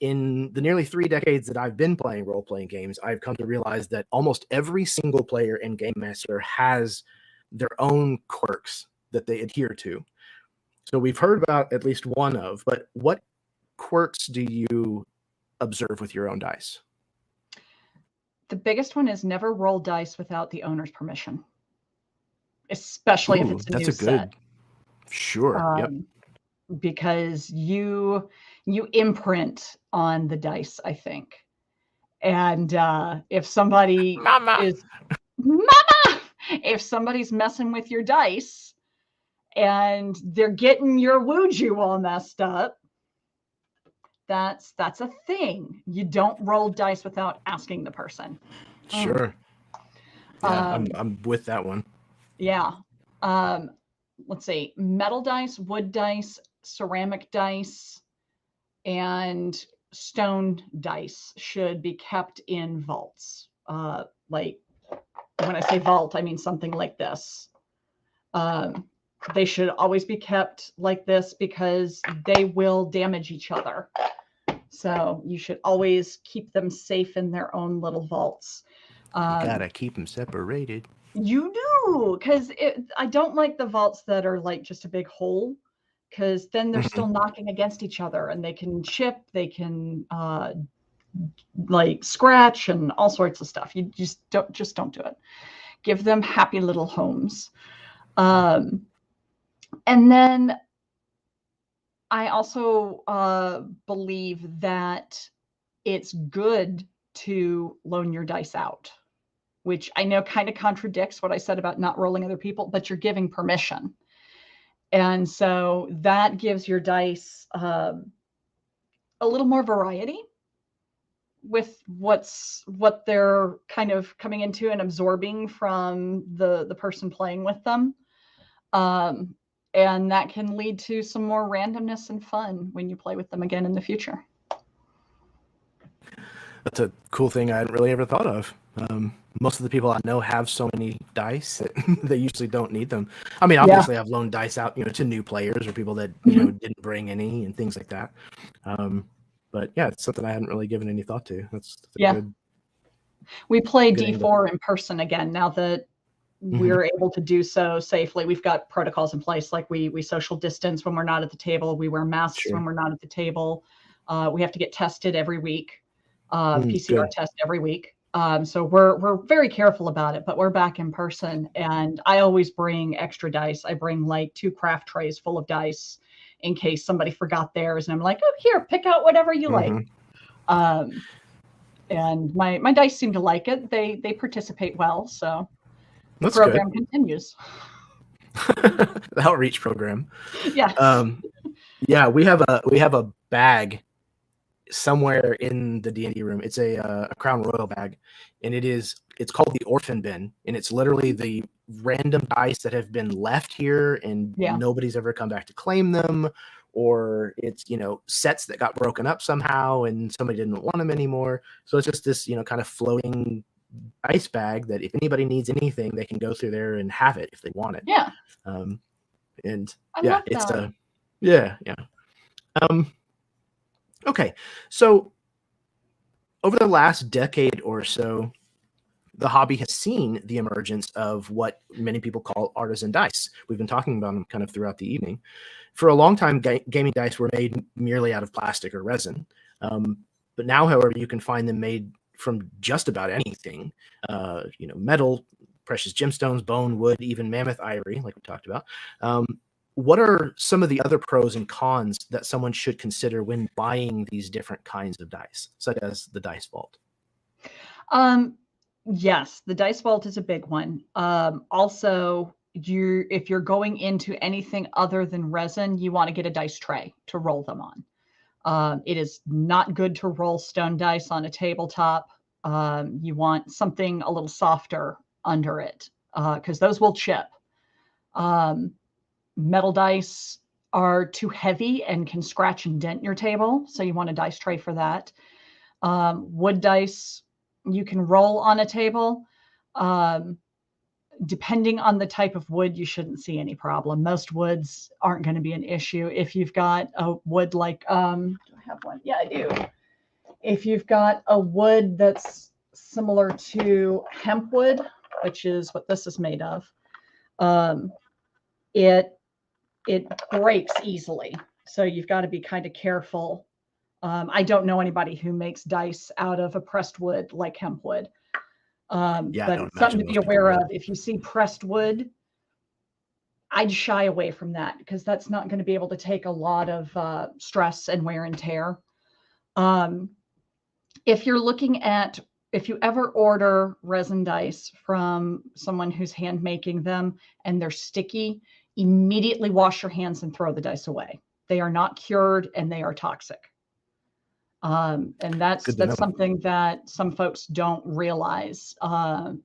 [SPEAKER 1] In the nearly 3 decades that I've been playing role-playing games, I've come to realize that almost every single player and game master has their own quirks that they adhere to. So we've heard about at least one of, but what quirks do you observe with your own dice?
[SPEAKER 2] The biggest one is never roll dice without the owner's permission, especially if it's a new set.
[SPEAKER 1] Sure. Yep.
[SPEAKER 2] Because you imprint on the dice, I think. And if somebody if somebody's messing with your dice and they're getting your Wuju all messed up, that's a thing. You don't roll dice without asking the person.
[SPEAKER 1] Sure. Yeah, I'm with that one.
[SPEAKER 2] Yeah. Let's see, metal dice, wood dice, ceramic dice, and stone dice should be kept in vaults. Like when I say vault, I mean something like this. They should always be kept like this because they will damage each other. So you should always keep them safe in their own little vaults.
[SPEAKER 1] You gotta keep them separated.
[SPEAKER 2] You do, because I don't like the vaults that are like just a big hole, because then they're still knocking against each other and they can chip, they can like scratch and all sorts of stuff. You just don't do it. Give them happy little homes. And then I also believe that it's good to loan your dice out, which I know kind of contradicts what I said about not rolling other people, but you're giving permission. And so that gives your dice a little more variety with what they're kind of coming into and absorbing from the person playing with them. And that can lead to some more randomness and fun when you play with them again in the future.
[SPEAKER 1] That's a cool thing I hadn't really ever thought of. Most of the people I know have so many dice that they usually don't need them. I mean, obviously I've loaned dice out, to new players or people that, didn't bring any and things like that. But yeah, it's something I hadn't really given any thought to. That's a
[SPEAKER 2] Yeah.
[SPEAKER 1] good.
[SPEAKER 2] We play
[SPEAKER 1] Good angle.
[SPEAKER 2] D4 in person again now that we're able to do so safely. We've got protocols in place, like we social distance when we're not at the table. We wear masks
[SPEAKER 1] Sure.
[SPEAKER 2] when we're not at the table. We have to get tested every week, PCR
[SPEAKER 1] Good.
[SPEAKER 2] test every week. So we're very careful about it, but we're back in person. And I always bring extra dice. I bring like 2 craft trays full of dice in case somebody forgot theirs. And I'm like, oh, here, pick out whatever you like. And my dice seem to like it. They participate well. So the program continues.
[SPEAKER 1] The outreach program.
[SPEAKER 2] Yes.
[SPEAKER 1] Yeah, we have a bag somewhere in the D&D room. It's a Crown Royal bag, and it's called the Orphan Bin, and it's literally the random dice that have been left here and nobody's ever come back to claim them, or it's sets that got broken up somehow and somebody didn't want them anymore. So it's just this kind of floating dice bag that if anybody needs anything, they can go through there and have it if they want it.
[SPEAKER 2] Yeah.
[SPEAKER 1] And
[SPEAKER 2] I
[SPEAKER 1] yeah,
[SPEAKER 2] love
[SPEAKER 1] it's
[SPEAKER 2] that.
[SPEAKER 1] yeah. Okay, so over the last decade or so, the hobby has seen the emergence of what many people call artisan dice. We've been talking about them kind of throughout the evening. For a long time, gaming dice were made merely out of plastic or resin. But now, however, you can find them made from just about anything. Metal, precious gemstones, bone, wood, even mammoth ivory, like we talked about. What are some of the other pros and cons that someone should consider when buying these different kinds of dice, such as the Dice Vault?
[SPEAKER 2] Yes, the Dice Vault is a big one. Also, if you're going into anything other than resin, you want to get a dice tray to roll them on. It is not good to roll stone dice on a tabletop. You want something a little softer under it because those will chip. Metal dice are too heavy and can scratch and dent your table, so you want a dice tray for that. Wood dice you can roll on a table. Depending on the type of wood, you shouldn't see any problem. Most woods aren't going to be an issue. If you've got a wood like, do I have one? Yeah, I do. If you've got a wood that's similar to hemp wood, which is what this is made of, it breaks easily. So you've got to be kind of careful. I don't know anybody who makes dice out of a pressed wood like hemp wood. But it's something to be aware of. If you see pressed wood, I'd shy away from that because that's not going to be able to take a lot of stress and wear and tear. If you ever order resin dice from someone who's hand making them and they're sticky, immediately wash your hands and throw the dice away. They are not cured and they are toxic. And that's something that some folks don't realize.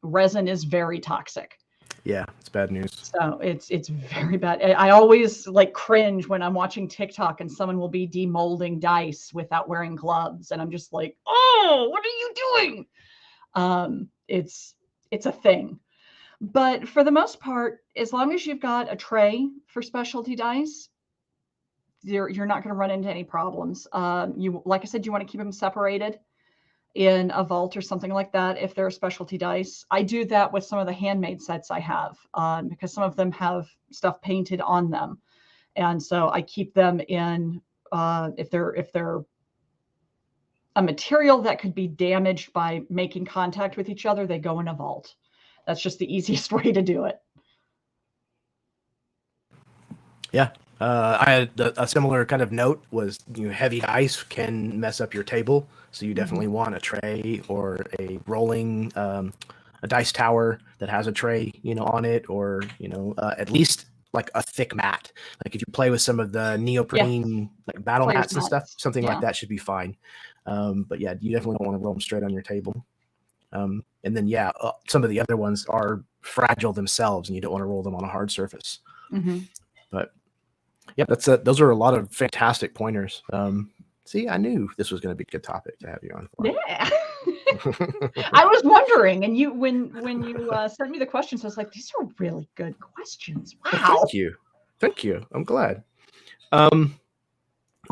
[SPEAKER 2] Resin is very toxic.
[SPEAKER 1] Yeah, it's bad news.
[SPEAKER 2] So it's very bad. I always cringe when I'm watching TikTok and someone will be demolding dice without wearing gloves, and I'm just like, oh, what are you doing? It's a thing. But for the most part, as long as you've got a tray for specialty dice, you're not going to run into any problems. Like I said, you want to keep them separated in a vault or something like that if they're specialty dice. I do that with some of the handmade sets I have because some of them have stuff painted on them, and so I keep them in. If they're a material that could be damaged by making contact with each other, they go in a vault. That's just the easiest way to do it.
[SPEAKER 1] Yeah. I had a similar kind of note was heavy ice can mess up your table. So you definitely want a tray or a rolling, a dice tower that has a tray, on it, or, at least like a thick mat. Like if you play with some of the neoprene like battle mats and stuff, something like that should be fine. But yeah, you definitely don't want to roll them straight on your table. And then, some of the other ones are fragile themselves and you don't want to roll them on a hard surface. But yeah, those are a lot of fantastic pointers. See, I knew this was going to be a good topic to have you on for.
[SPEAKER 2] Yeah. I was wondering, and when you sent me the questions, I was like, these are really good questions. Wow.
[SPEAKER 1] Well, thank you. I'm glad.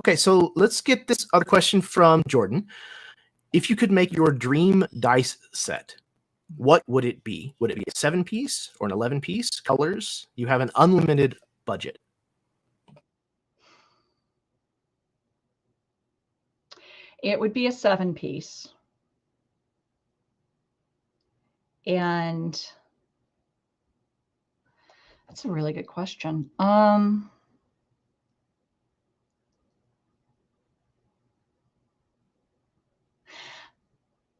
[SPEAKER 1] Okay, so let's get this other question from Jordan. If you could make your dream dice set, what would it be? Would it be a 7-piece or an 11-piece? Colors? You have an unlimited budget.
[SPEAKER 2] It would be a 7-piece. And that's a really good question.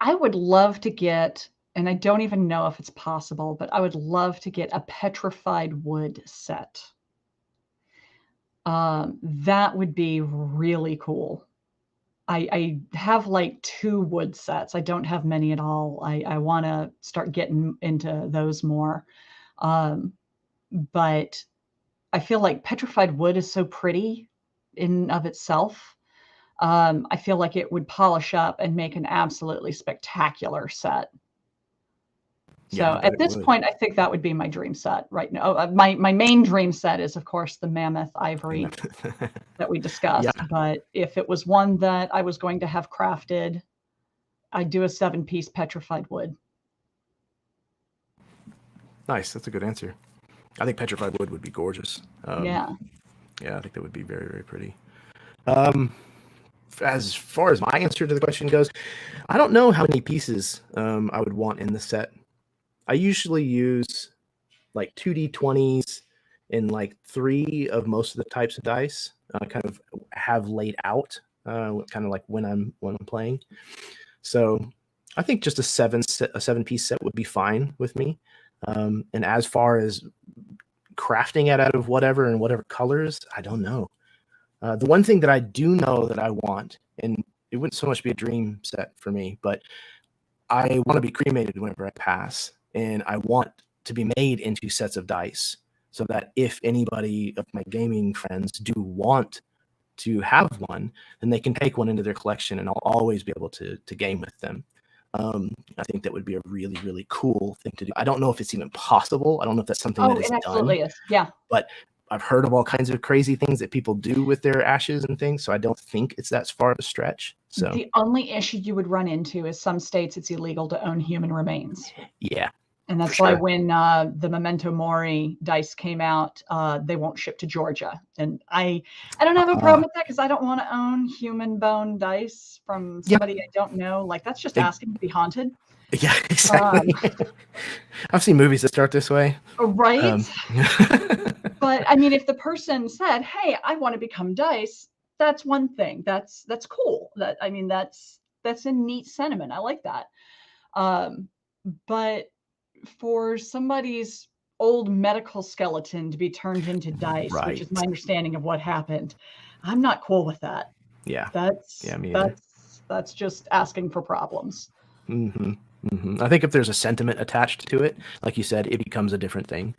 [SPEAKER 2] I would love to get, and I don't even know if it's possible, but I would love to get a petrified wood set. That would be really cool. I have like 2 wood sets. I don't have many at all. I want to start getting into those more. But I feel like petrified wood is so pretty in of itself. I feel like it would polish up and make an absolutely spectacular set.
[SPEAKER 1] Yeah,
[SPEAKER 2] So at this point, I think that would be my dream set right now. My main dream set is, of course, the mammoth ivory that we discussed.
[SPEAKER 1] Yeah.
[SPEAKER 2] But if it was one that I was going to have crafted, I'd do a 7-piece petrified wood.
[SPEAKER 1] Nice. That's a good answer. I think petrified wood would be gorgeous.
[SPEAKER 2] Yeah.
[SPEAKER 1] Yeah, I think that would be very, very pretty. As far as my answer to the question goes, I don't know how many pieces I would want in the set. I usually use like 2d20s in like 3 of most of the types of dice. I kind of have laid out kind of like when I'm playing. So I think just a 7-piece set would be fine with me. And as far as crafting it out of whatever and whatever colors, I don't know. The one thing that I do know that I want, and it wouldn't so much be a dream set for me, but I want to be cremated whenever I pass, and I want to be made into sets of dice so that if anybody of my gaming friends do want to have one, then they can take one into their collection, and I'll always be able to game with them. I think that would be a really, really cool thing to do. I don't know if it's even possible. I don't know if that's something that is
[SPEAKER 2] it absolutely
[SPEAKER 1] done.
[SPEAKER 2] is. Yeah.
[SPEAKER 1] But I've heard of all kinds of crazy things that people do with their ashes and things, so I don't think it's that far of a stretch. So
[SPEAKER 2] the only issue you would run into is some states it's illegal to own human remains.
[SPEAKER 1] Yeah.
[SPEAKER 2] And that's why when the Memento Mori dice came out, they won't ship to Georgia. And I don't have a problem with that because I don't want to own human bone dice from somebody I don't know. Like, that's just asking to be haunted.
[SPEAKER 1] Yeah, exactly. I've seen movies that start this way.
[SPEAKER 2] Right? But I mean, if the person said, "Hey, I want to become dice," that's one thing. That's cool. That's a neat sentiment. I like that. But for somebody's old medical skeleton to be turned into dice, which is my understanding of what happened, I'm not cool with that.
[SPEAKER 1] Yeah.
[SPEAKER 2] That's just asking for problems.
[SPEAKER 1] Mm-hmm. Mm-hmm. I think if there's a sentiment attached to it, like you said, it becomes a different thing.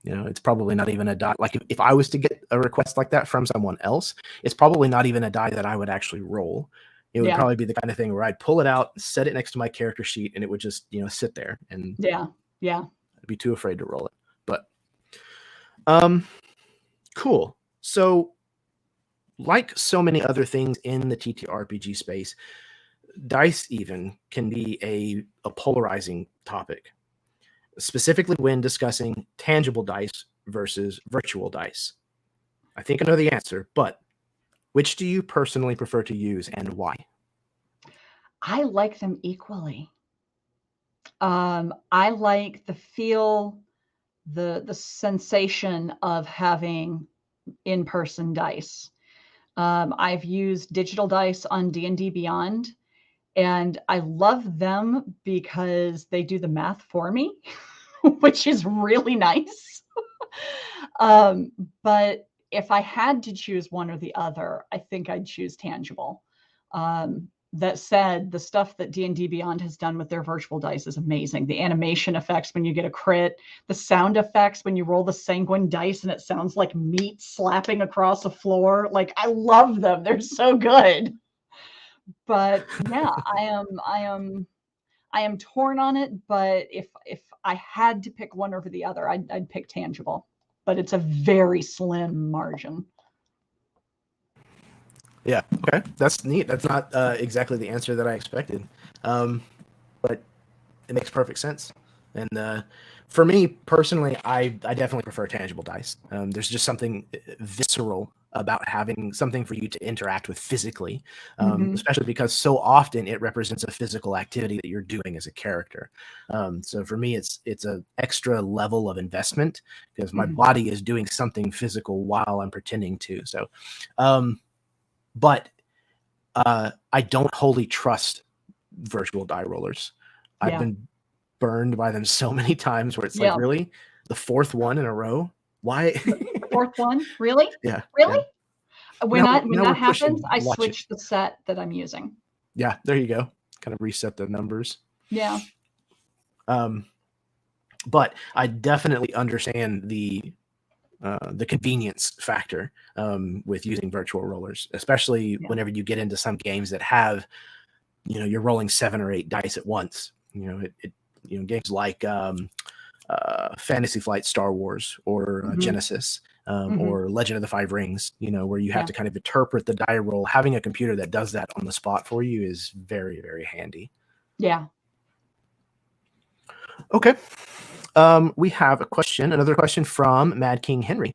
[SPEAKER 1] You know, it's probably not even a die. Like if I was to get a request like that from someone else, it's probably not even a die that I would actually roll. It would probably be the kind of thing where I'd pull it out, set it next to my character sheet, and it would just, you know, sit there. And I'd be too afraid to roll it. But cool. So, like so many other things in the TTRPG space, dice even can be a polarizing topic, specifically when discussing tangible dice versus virtual dice. I think I know the answer, but which do you personally prefer to use and why?
[SPEAKER 2] I like them equally. I like the feel, the sensation of having in-person dice. I've used digital dice on D&D Beyond, and I love them because they do the math for me, which is really nice. But if I had to choose one or the other, I think I'd choose tangible. That said, the stuff that D&D Beyond has done with their virtual dice is amazing. The animation effects when you get a crit, the sound effects when you roll the sanguine dice and it sounds like meat slapping across the floor. Like, I love them. They're so good. But yeah, I am torn on it, but if I had to pick one over the other, I'd pick tangible. But it's a very slim margin.
[SPEAKER 1] Yeah. Okay. That's neat. That's not exactly the answer that I expected, but it makes perfect sense. And for me personally, I definitely prefer tangible dice. There's just something visceral about having something for you to interact with physically,
[SPEAKER 2] Hmm.
[SPEAKER 1] especially because so often it represents a physical activity that you're doing as a character. So for me, it's an extra level of investment because my
[SPEAKER 2] Hmm.
[SPEAKER 1] body is doing something physical while I'm pretending to. So, um, but I don't wholly trust virtual die rollers. I've
[SPEAKER 2] Yeah.
[SPEAKER 1] been burned by them so many times where it's like,
[SPEAKER 2] Yeah.
[SPEAKER 1] really? The fourth one in a row? Why?
[SPEAKER 2] The fourth one, really?
[SPEAKER 1] Yeah,
[SPEAKER 2] Really?
[SPEAKER 1] yeah. Now
[SPEAKER 2] When
[SPEAKER 1] now we're
[SPEAKER 2] that happens,
[SPEAKER 1] pushing
[SPEAKER 2] I
[SPEAKER 1] watch it.
[SPEAKER 2] switch the set that I'm using.
[SPEAKER 1] Yeah, there you go. Kind of reset the numbers.
[SPEAKER 2] Yeah.
[SPEAKER 1] Um, but I definitely understand the convenience factor with using virtual rollers, especially
[SPEAKER 2] Yeah.
[SPEAKER 1] whenever you get into some games that have, you're rolling 7 or 8 dice at once. Games like Fantasy Flight Star Wars or
[SPEAKER 2] Hmm.
[SPEAKER 1] Genesis
[SPEAKER 2] Hmm.
[SPEAKER 1] or Legend of the Five Rings, where you have
[SPEAKER 2] Yeah.
[SPEAKER 1] to kind of interpret the die roll. Having a computer that does that on the spot for you is very, very handy.
[SPEAKER 2] Yeah.
[SPEAKER 1] Okay. We have another question from Mad King Henry.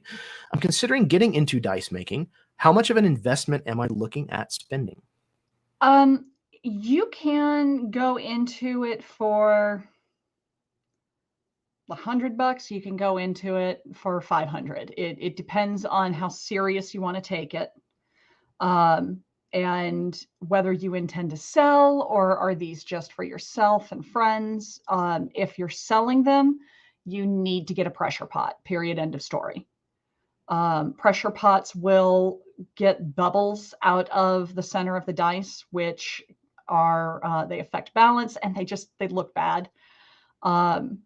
[SPEAKER 1] I'm considering getting into dice making. How much of an investment am I looking at spending?
[SPEAKER 2] Um, you can go into it for $100. You can go into it for 500. It depends on how serious you want to take it. Um, and whether you intend to sell or are these just for yourself and friends. If you're selling them, you need to get a pressure pot, period, end of story. Pressure pots will get bubbles out of the center of the dice, which are they affect balance and they look bad. Um,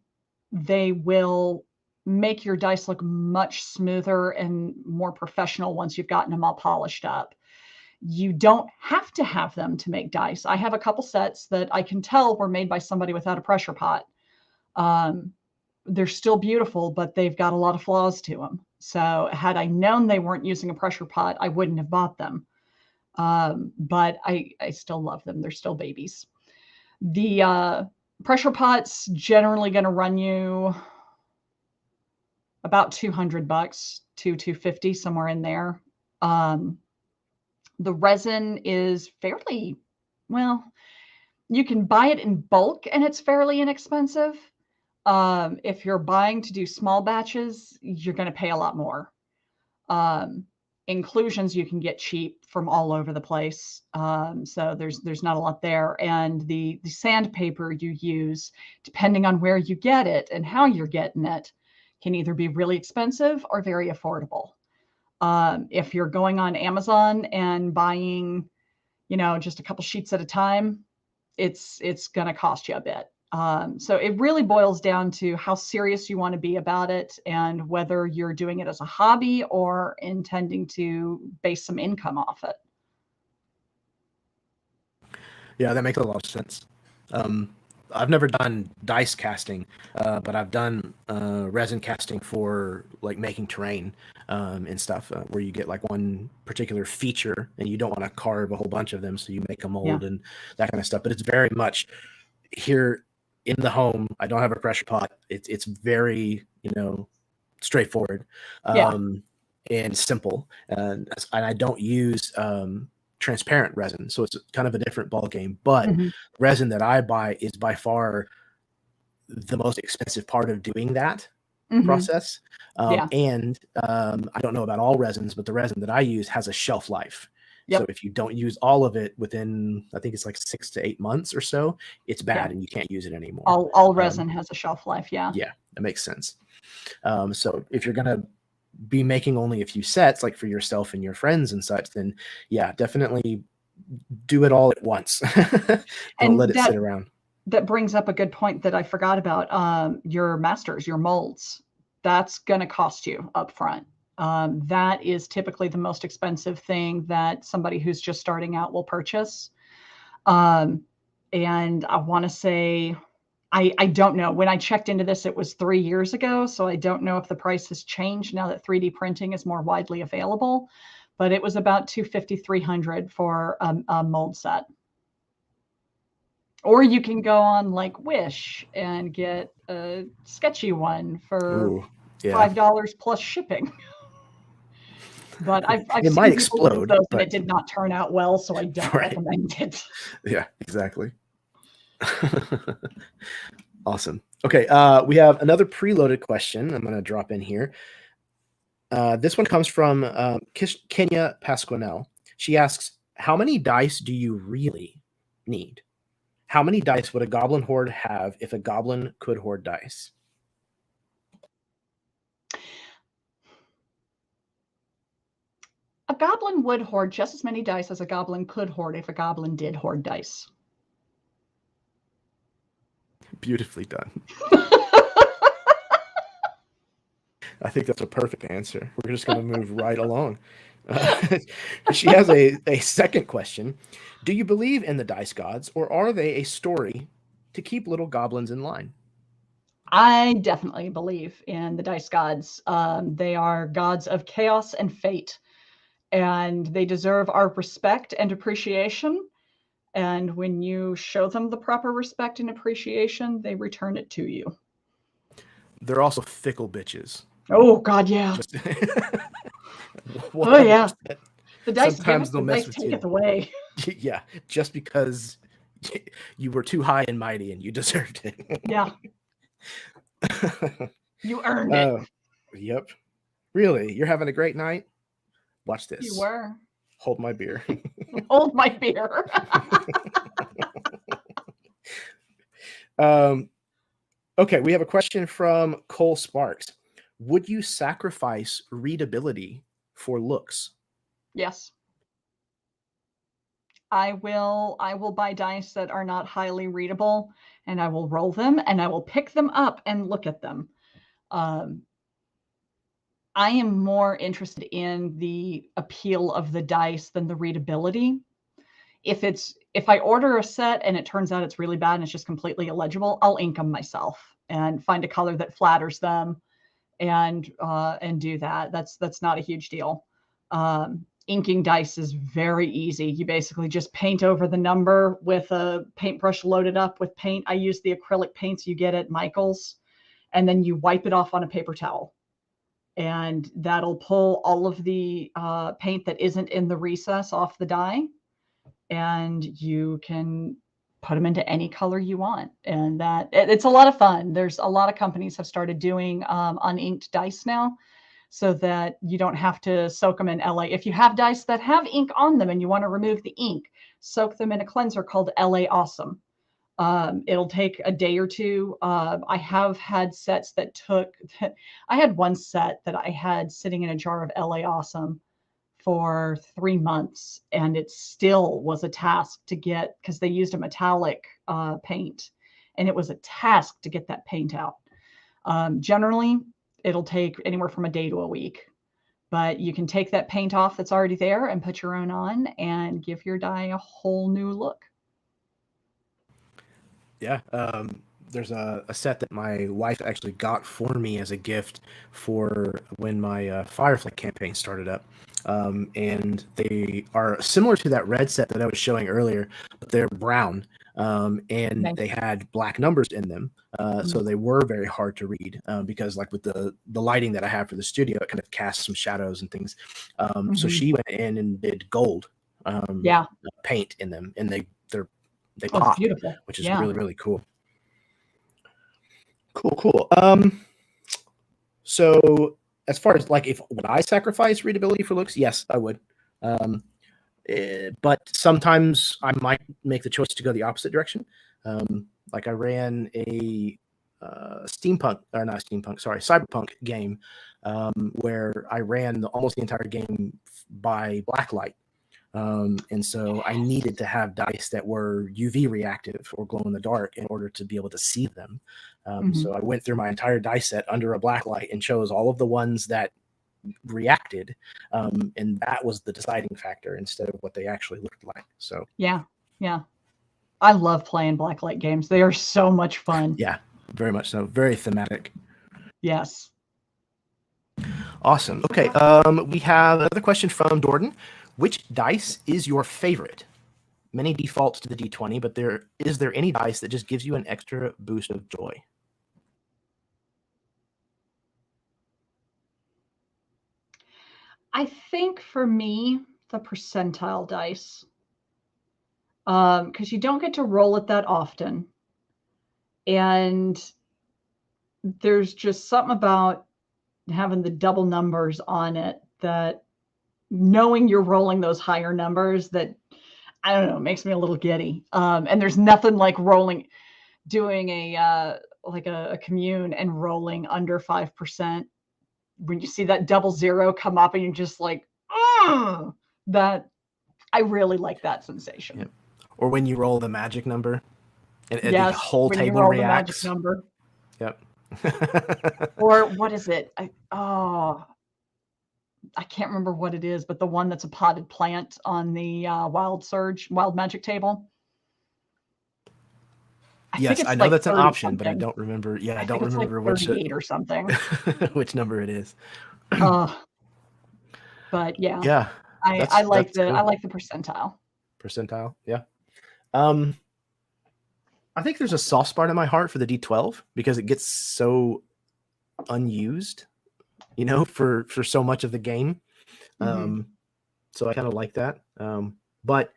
[SPEAKER 2] they will make your dice look much smoother and more professional once you've gotten them all polished up. You don't have to have them to make dice. I have a couple sets that I can tell were made by somebody without a pressure pot. Um, they're still beautiful, but they've got a lot of flaws to them. So had I known they weren't using a pressure pot, I wouldn't have bought them. But I still love them. They're still babies. The pressure pot's generally going to run you about $200 to 250, somewhere in there. Um, the resin is fairly, well, you can buy it in bulk and it's fairly inexpensive. If you're buying to do small batches, you're going to pay a lot more. Um, Inclusions you can get cheap from all over the place, so there's not a lot there. And the sandpaper you use, depending on where you get it and how you're getting it, can either be really expensive or very affordable. If you're going on Amazon and buying, just a couple sheets at a time, it's going to cost you a bit. So it really boils down to how serious you want to be about it and whether you're doing it as a hobby or intending to base some income off it.
[SPEAKER 1] Yeah, that makes a lot of sense. Um, I've never done dice casting, but I've done resin casting for like making terrain and stuff, where you get like one particular feature and you don't want to carve a whole bunch of them, so you make a
[SPEAKER 2] Yeah.
[SPEAKER 1] mold and that kind of stuff. But it's very much here in the home. I don't have a pressure pot. It's very straightforward
[SPEAKER 2] Yeah.
[SPEAKER 1] and simple, and I don't use transparent resin, so it's kind of a different ball game. But
[SPEAKER 2] Hmm.
[SPEAKER 1] resin that I buy is by far the most expensive part of doing that
[SPEAKER 2] Hmm.
[SPEAKER 1] process.
[SPEAKER 2] Yeah.
[SPEAKER 1] And I don't know about all resins, but the resin that I use has a shelf life. So
[SPEAKER 2] Yep.
[SPEAKER 1] if you don't use all of it within, I think it's like 6 to 8 months or so, it's
[SPEAKER 2] Yeah.
[SPEAKER 1] bad and you can't use it anymore.
[SPEAKER 2] All
[SPEAKER 1] Um,
[SPEAKER 2] resin has a shelf life. Yeah.
[SPEAKER 1] yeah, that makes sense. So if you're gonna be making only a few sets, like for yourself and your friends and such, then yeah, definitely do it all at once. Don't let
[SPEAKER 2] And
[SPEAKER 1] it sit around.
[SPEAKER 2] that brings up a good point that I forgot about. Your masters, your molds, that's going to cost you up front. That is typically the most expensive thing that somebody who's just starting out will purchase. Um, and I want to say, I don't know. When I checked into this, it was 3 years ago. So I don't know if the price has changed now that 3D printing is more widely available. but it was about $250-300 for a mold set. Or you can go on like Wish and get a sketchy one for $5 plus shipping. But I've
[SPEAKER 1] it
[SPEAKER 2] seen
[SPEAKER 1] might
[SPEAKER 2] people use
[SPEAKER 1] explode,
[SPEAKER 2] those and it did not turn out well, so I don't recommend it.
[SPEAKER 1] Yeah, exactly. Awesome. Okay, we have another preloaded question I'm going to drop in here. This one comes from Kenya Pasquinel. She asks, how many dice do you really need? How many dice would a goblin horde have if a goblin could hoard dice?
[SPEAKER 2] A goblin would hoard just as many dice as a goblin could hoard if a goblin did hoard dice.
[SPEAKER 1] Beautifully done. I think that's a perfect answer. We're just going to move right along. She has a second question. Do you believe in the dice gods, or are they a story to keep little goblins in line?
[SPEAKER 2] I definitely believe in the dice gods. They are gods of chaos and fate, and they deserve our respect and appreciation. And when you show them the proper respect and appreciation, they return it to you.
[SPEAKER 1] They're also fickle bitches.
[SPEAKER 2] Oh, God, yeah. Oh, yeah. The dice
[SPEAKER 1] Sometimes
[SPEAKER 2] give it,
[SPEAKER 1] they'll
[SPEAKER 2] the
[SPEAKER 1] mess
[SPEAKER 2] dice
[SPEAKER 1] with
[SPEAKER 2] take
[SPEAKER 1] you.
[SPEAKER 2] it away.
[SPEAKER 1] Yeah, just because you were too high and mighty and you deserved it.
[SPEAKER 2] Yeah. You earned it.
[SPEAKER 1] Yep. Really? You're having a great night? Watch this.
[SPEAKER 2] You were.
[SPEAKER 1] Hold my beer.
[SPEAKER 2] Hold my beer.
[SPEAKER 1] Okay, we have a question from Cole Sparks. Would you sacrifice readability for looks?
[SPEAKER 2] Yes. I will buy dice that are not highly readable, and I will roll them, and I will pick them up and look at them. I am more interested in the appeal of the dice than the readability. If I order a set and it turns out it's really bad and it's just completely illegible, I'll ink them myself and find a color that flatters them and do that. That's not a huge deal. Inking dice is very easy. You basically just paint over the number with a paintbrush loaded up with paint. I use the acrylic paints you get at Michael's, and then you wipe it off on a paper towel. And that'll pull all of the paint that isn't in the recess off the die. And you can put them into any color you want. And it's a lot of fun. There's a lot of companies have started doing uninked dice now, so that you don't have to soak them in LA. If you have dice that have ink on them and you want to remove the ink, soak them in a cleanser called LA Awesome. It'll take a day or two. I have had sets that I had one set that I had sitting in a jar of LA Awesome for 3 months, and it still was a task to get, because they used a metallic paint, and it was a task to get that paint out. Generally, it'll take anywhere from a day to a week, but you can take that paint off that's already there and put your own on and give your die a whole new look.
[SPEAKER 1] Yeah. There's a set that my wife actually got for me as a gift for when my Firefly campaign started up. And they are similar to that red set that I was showing earlier, but they're brown. And
[SPEAKER 2] Nice.
[SPEAKER 1] they had black numbers in them. So they were very hard to read because like with the lighting that I have for the studio, it kind of casts some shadows and things. So she went in and did gold paint in them, and they pop,
[SPEAKER 2] beautiful.
[SPEAKER 1] which is really, really cool. Cool. So as far as like, would I sacrifice readability for looks? Yes, I would. But sometimes I might make the choice to go the opposite direction. Like I ran a cyberpunk game where I ran almost the entire game by blacklight. And so I needed to have dice that were UV reactive or glow in the dark in order to be able to see them. So I went through my entire dice set under a black light and chose all of the ones that reacted. And that was the deciding factor instead of what they actually looked like. So
[SPEAKER 2] yeah. I love playing blacklight games. They are so much fun.
[SPEAKER 1] Yeah, very much so. Very thematic.
[SPEAKER 2] Yes.
[SPEAKER 1] Awesome. Okay. We have another question from Jordan. Which dice is your favorite? Many defaults to the D20, but is there any dice that just gives you an extra boost of joy?
[SPEAKER 2] I think for me, the percentile dice, because you don't get to roll it that often. And there's just something about having the double numbers on it that knowing you're rolling those higher numbers that, I don't know, makes me a little giddy. And there's nothing like doing a commune and rolling under 5%. When you see that double zero come up and you're just like, that I really like that sensation.
[SPEAKER 1] Yep. Or when you roll the magic number and
[SPEAKER 2] yes,
[SPEAKER 1] the whole
[SPEAKER 2] when
[SPEAKER 1] table
[SPEAKER 2] you roll
[SPEAKER 1] reacts.
[SPEAKER 2] The magic number.
[SPEAKER 1] Yep.
[SPEAKER 2] Or what is it? I can't remember what it is, but the one that's a potted plant on the wild magic table.
[SPEAKER 1] Yes, I know like that's an option, but I don't remember. Yeah, I don't remember
[SPEAKER 2] like 38 or something.
[SPEAKER 1] Which number it is.
[SPEAKER 2] But yeah.
[SPEAKER 1] Yeah.
[SPEAKER 2] I like the percentile.
[SPEAKER 1] Percentile, yeah. I think there's a soft spot in my heart for the D12 because it gets so unused, for so much of the game. So I kind of like that. But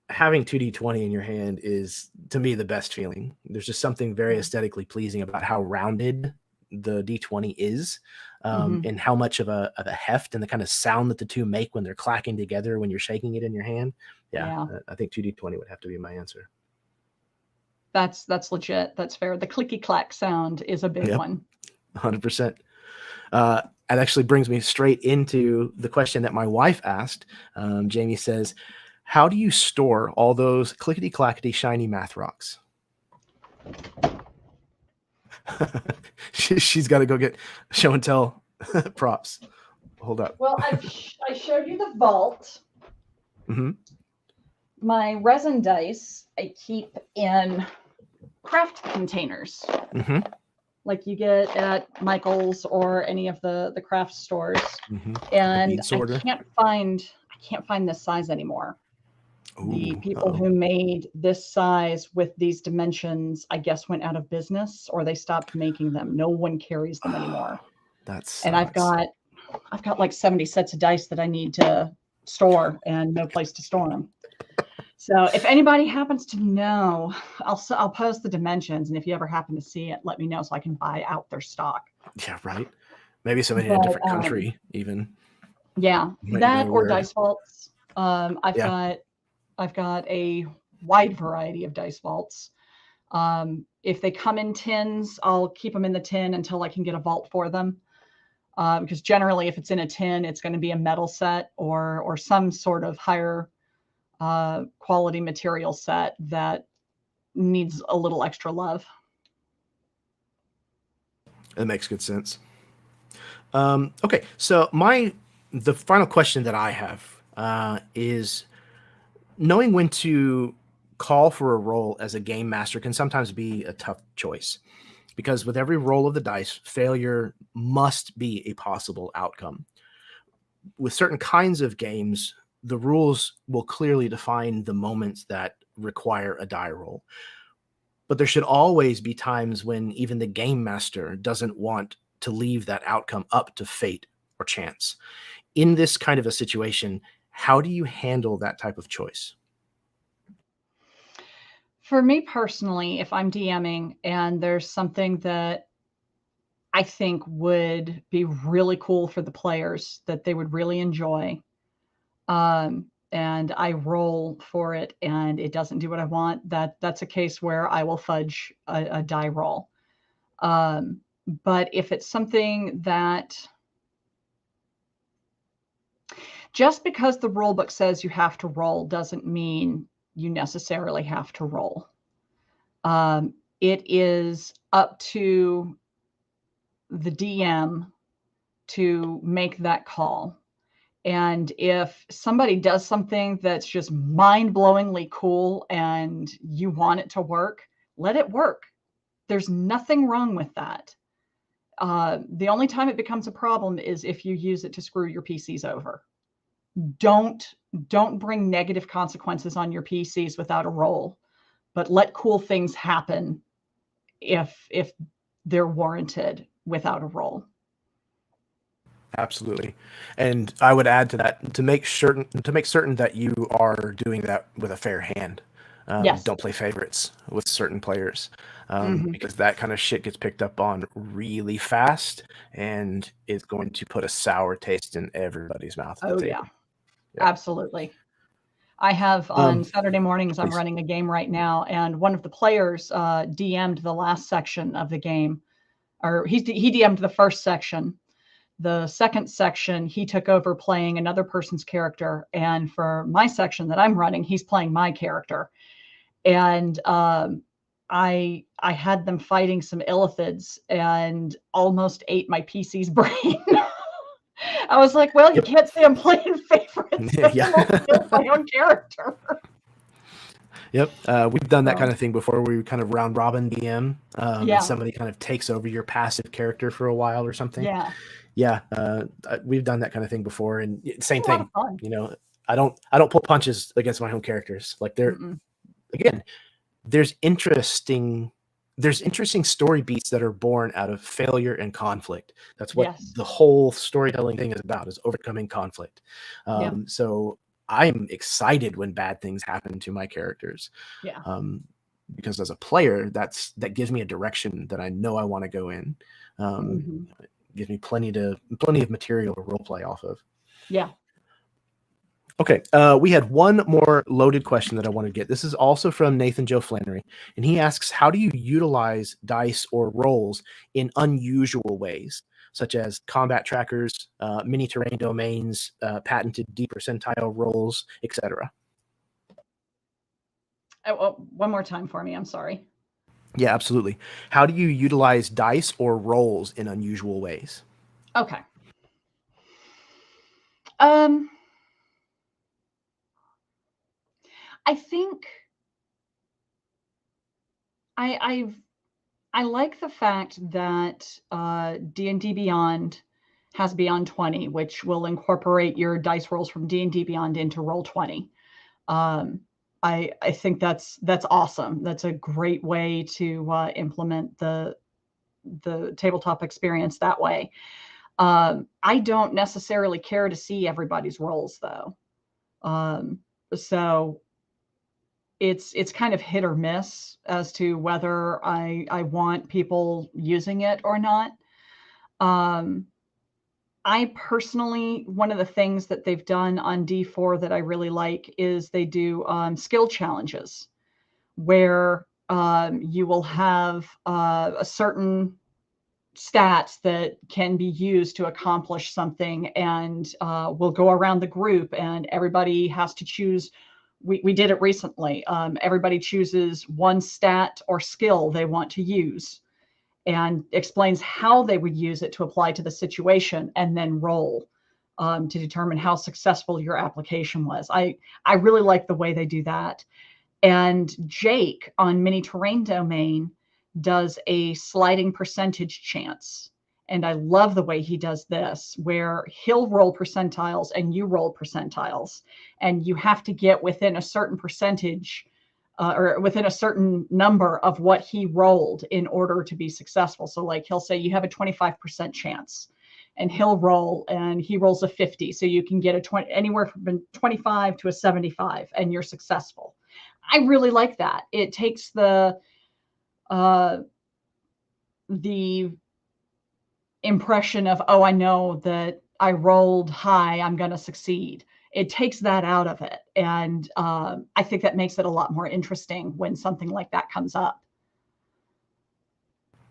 [SPEAKER 1] having 2D20 in your hand is, to me, the best feeling. There's just something very aesthetically pleasing about how rounded the D20 is, and how much of a heft and the kind of sound that the two make when they're clacking together when you're shaking it in your hand. Yeah. I think 2D20 would have to be my answer.
[SPEAKER 2] That's legit. That's fair. The clicky clack sound is a big one.
[SPEAKER 1] 100%. It actually brings me straight into the question that my wife asked. Jamie says, how do you store all those clickety-clackety shiny math rocks? She's got to go get show and tell props. Hold up.
[SPEAKER 2] Well, I showed you the vault. My resin dice I keep in craft containers. Like you get at Michael's or any of the craft stores. And I can't find this size anymore. The people who made this size with these dimensions, I guess, went out of business or they stopped making them. No one carries them anymore. And I've got like 70 sets of dice that I need to store and no place to store them. So if anybody happens to know, I'll post the dimensions, and if you ever happen to see it, let me know so I can buy out their stock.
[SPEAKER 1] Yeah, right. Maybe somebody in a different country, even.
[SPEAKER 2] Yeah, that or dice vaults. I've got a wide variety of dice vaults. If they come in tins, I'll keep them in the tin until I can get a vault for them. Because generally, if it's in a tin, it's going to be a metal set or some sort of higher quality material set that needs a little extra love.
[SPEAKER 1] That makes good sense. Okay, so the final question that I have is, knowing when to call for a roll as a game master can sometimes be a tough choice, because with every roll of the dice, failure must be a possible outcome. With certain kinds of games, the rules will clearly define the moments that require a die roll. But there should always be times when even the game master doesn't want to leave that outcome up to fate or chance. In this kind of a situation, how do you handle that type of choice?
[SPEAKER 2] For me personally, if I'm DMing and there's something that I think would be really cool for the players that they would really enjoy, and I roll for it and it doesn't do what I want, that's a case where I will fudge a die roll. But if it's something that, just because the rule book says you have to roll doesn't mean you necessarily have to roll. It is up to the DM to make that call. And if somebody does something that's just mind-blowingly cool and you want it to work, let it work. There's nothing wrong with that. The only time it becomes a problem is if you use it to screw your PCs over. Don't bring negative consequences on your PCs without a roll, but let cool things happen if they're warranted without a roll.
[SPEAKER 1] Absolutely. And I would add to that to make certain that you are doing that with a fair hand.
[SPEAKER 2] Yes.
[SPEAKER 1] Don't play favorites with certain players,
[SPEAKER 2] Mhm.
[SPEAKER 1] because that kind of shit gets picked up on really fast and is going to put a sour taste in everybody's mouth at the
[SPEAKER 2] Oh
[SPEAKER 1] table.
[SPEAKER 2] yeah,
[SPEAKER 1] Yeah.
[SPEAKER 2] absolutely. I have on Saturday mornings, I'm
[SPEAKER 1] please.
[SPEAKER 2] running a game right now, and one of the players DM'd the last section of the game, or he DM'd the first section. The second section, he took over playing another person's character, and for my section that I'm running, he's playing my character. And I had them fighting some illithids and almost ate my PC's brain. I was like, well, you can't say I'm playing favorites.
[SPEAKER 1] Yeah.
[SPEAKER 2] I won't kill my own character.
[SPEAKER 1] Yep. We've done that
[SPEAKER 2] So,
[SPEAKER 1] kind of thing before where we kind of round robin DM, and
[SPEAKER 2] yeah,
[SPEAKER 1] somebody kind of takes over your passive character for a while or something.
[SPEAKER 2] yeah,
[SPEAKER 1] Yeah. We've done that kind of thing before, and same
[SPEAKER 2] it's a lot
[SPEAKER 1] thing.
[SPEAKER 2] of fun.
[SPEAKER 1] You know, I don't pull punches against my own characters. Like
[SPEAKER 2] Mm-mm.
[SPEAKER 1] again, there's interesting story beats that are born out of failure and conflict. That's what
[SPEAKER 2] Yes,
[SPEAKER 1] the whole storytelling thing is about, is overcoming conflict.
[SPEAKER 2] yeah,
[SPEAKER 1] So I'm excited when bad things happen to my characters,
[SPEAKER 2] yeah.
[SPEAKER 1] because as a player, that gives me a direction that I know I want to go in.
[SPEAKER 2] Mm-hmm.
[SPEAKER 1] It gives me plenty of material to role play off of.
[SPEAKER 2] Yeah.
[SPEAKER 1] Okay, we had one more loaded question that I want to get. This is also from Nathan Joe Flannery, and he asks, how do you utilize dice or rolls in unusual ways, such as combat trackers, mini terrain domains, patented depercentile rolls, etc.?
[SPEAKER 2] Oh, one more time for me. I'm sorry.
[SPEAKER 1] Yeah, absolutely. How do you utilize dice or rolls in unusual ways?
[SPEAKER 2] Okay. Um, I think I like the fact that D&D Beyond has Beyond 20, which will incorporate your dice rolls from D&D Beyond into Roll20. Um, I think that's awesome. That's a great way to implement the tabletop experience that way. I don't necessarily care to see everybody's rolls though. So it's kind of hit or miss as to whether I want people using it or not. Um, I personally, one of the things that they've done on D4 that I really like is they do skill challenges where you will have a certain stats that can be used to accomplish something, and we'll go around the group and everybody has to choose. We did it recently. Everybody chooses one stat or skill they want to use and explains how they would use it to apply to the situation, and then roll to determine how successful your application was. I really like the way they do that. And Jake on Mini Terrain Domain does a sliding percentage chance. And I love the way he does this, where he'll roll percentiles and you roll percentiles. And you have to get within a certain percentage or within a certain number of what he rolled in order to be successful. So, like, he'll say you have a 25% chance. And he'll roll, and he rolls a 50. So you can get a 20, anywhere from 25 to a 75, and you're successful. I really like that. It takes the impression of, oh, I know that I rolled high, I'm going to succeed. It takes that out of it. And I think that makes it a lot more interesting when something like that comes up.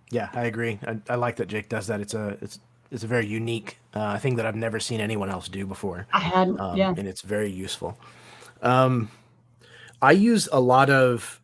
[SPEAKER 1] Yeah, I agree. I like that Jake does that. It's a very unique thing that I've never seen anyone else do before,
[SPEAKER 2] I hadn't, yeah.
[SPEAKER 1] and it's very useful. I use a lot of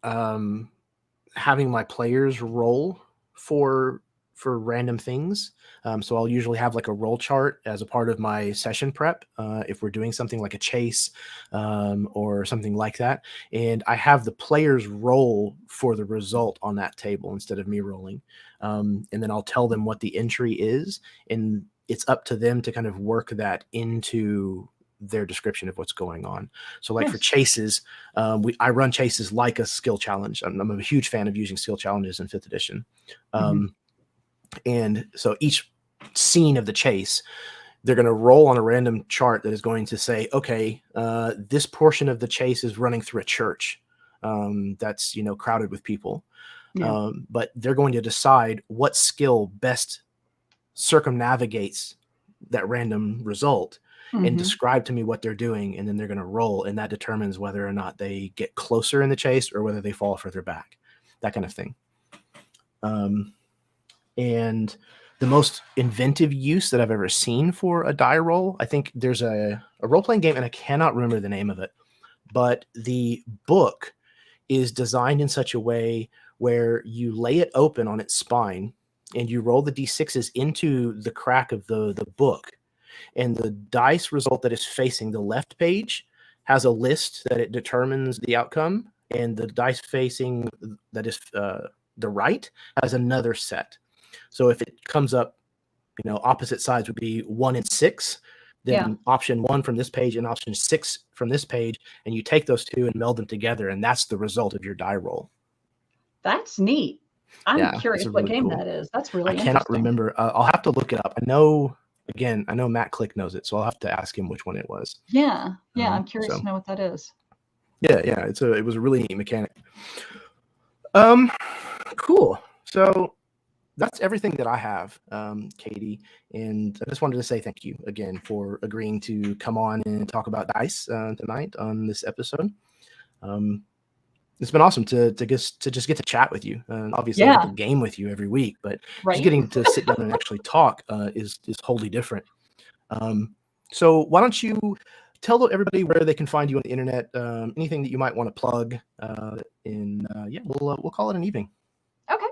[SPEAKER 1] having my players roll for for random things. So I'll usually have like a roll chart as a part of my session prep if we're doing something like a chase or something like that. And I have the players roll for the result on that table instead of me rolling. And then I'll tell them what the entry is, and it's up to them to kind of work that into their description of what's going on. So like for chases, I run chases like a skill challenge. I'm a huge fan of using skill challenges in 5th edition. And so each scene of the chase, they're going to roll on a random chart that is going to say, okay, this portion of the chase is running through a church that's, you know, crowded with people. But they're going to decide what skill best circumnavigates that random result and describe to me what they're doing. And then they're going to roll, and that determines whether or not they get closer in the chase or whether they fall further back, that kind of thing. And the most inventive use that I've ever seen for a die roll, I think there's a role-playing game, and I cannot remember the name of it, but the book is designed in such a way where you lay it open on its spine and you roll the d6s into the crack of the book, and the dice result that is facing the left page has a list that it determines the outcome, and the dice facing that is the right has another set. So if it comes up, you know, opposite sides would be 1 and 6, then option 1 from this page and option 6 from this page, and you take those two and meld them together, and that's the result of your die roll.
[SPEAKER 2] That's neat. I'm curious what game that is. That's really interesting. I cannot
[SPEAKER 1] remember. I'll have to look it up. I know Matt Click knows it, so I'll have to ask him which one it was.
[SPEAKER 2] Yeah. I'm curious to know what that is.
[SPEAKER 1] Yeah. It was a really neat mechanic. Cool. So that's everything that I have, Katie. And I just wanted to say thank you again for agreeing to come on and talk about dice tonight on this episode. It's been awesome to just get to chat with you. Obviously, I get to game with you every week, but just getting to sit down and actually talk is wholly different. So why don't you tell everybody where they can find you on the internet, anything that you might want to plug, and we'll call it an evening.
[SPEAKER 2] Okay.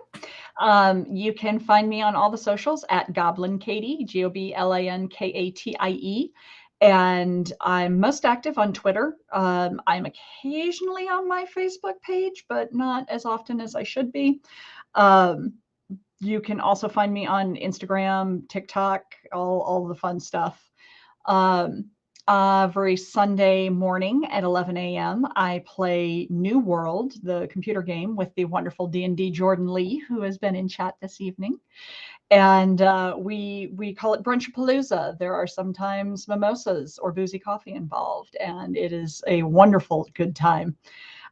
[SPEAKER 2] You can find me on all the socials at Goblin Katie, GOBLANKATIE. And I'm most active on Twitter. I'm occasionally on my Facebook page, but not as often as I should be. You can also find me on Instagram, TikTok, all the fun stuff. Every Sunday morning at 11 a.m., I play New World, the computer game, with the wonderful D&D Jordan Lee, who has been in chat this evening. And we call it Brunchapalooza. There are sometimes mimosas or boozy coffee involved, and it is a wonderful, good time.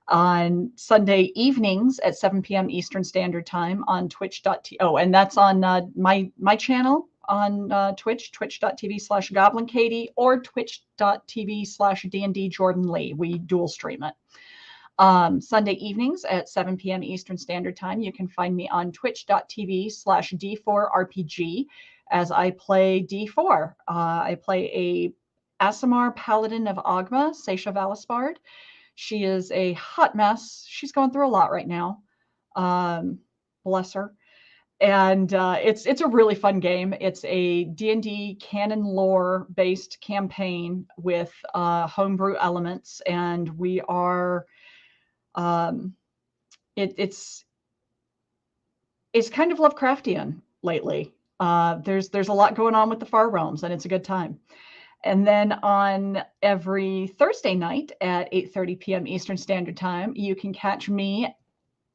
[SPEAKER 2] On Sunday evenings at 7 p.m. Eastern Standard Time on twitch.tv. Oh, and that's on my channel on Twitch, twitch.tv/GoblinKatie or twitch.tv/D&D Jordan Lee. We dual stream it. Sunday evenings at 7 p.m. Eastern Standard Time, you can find me on twitch.tv/D4RPG as I play D4. I play a Aasimar Paladin of Ogma, Seisha Valispard. She is a hot mess. She's going through a lot right now. Bless her. And it's a really fun game. It's a D&D canon lore based campaign with homebrew elements, and we are it's kind of Lovecraftian lately. There's a lot going on with the Far Realms, and it's a good time. And then on every Thursday night at 8:30 p.m. Eastern Standard Time, you can catch me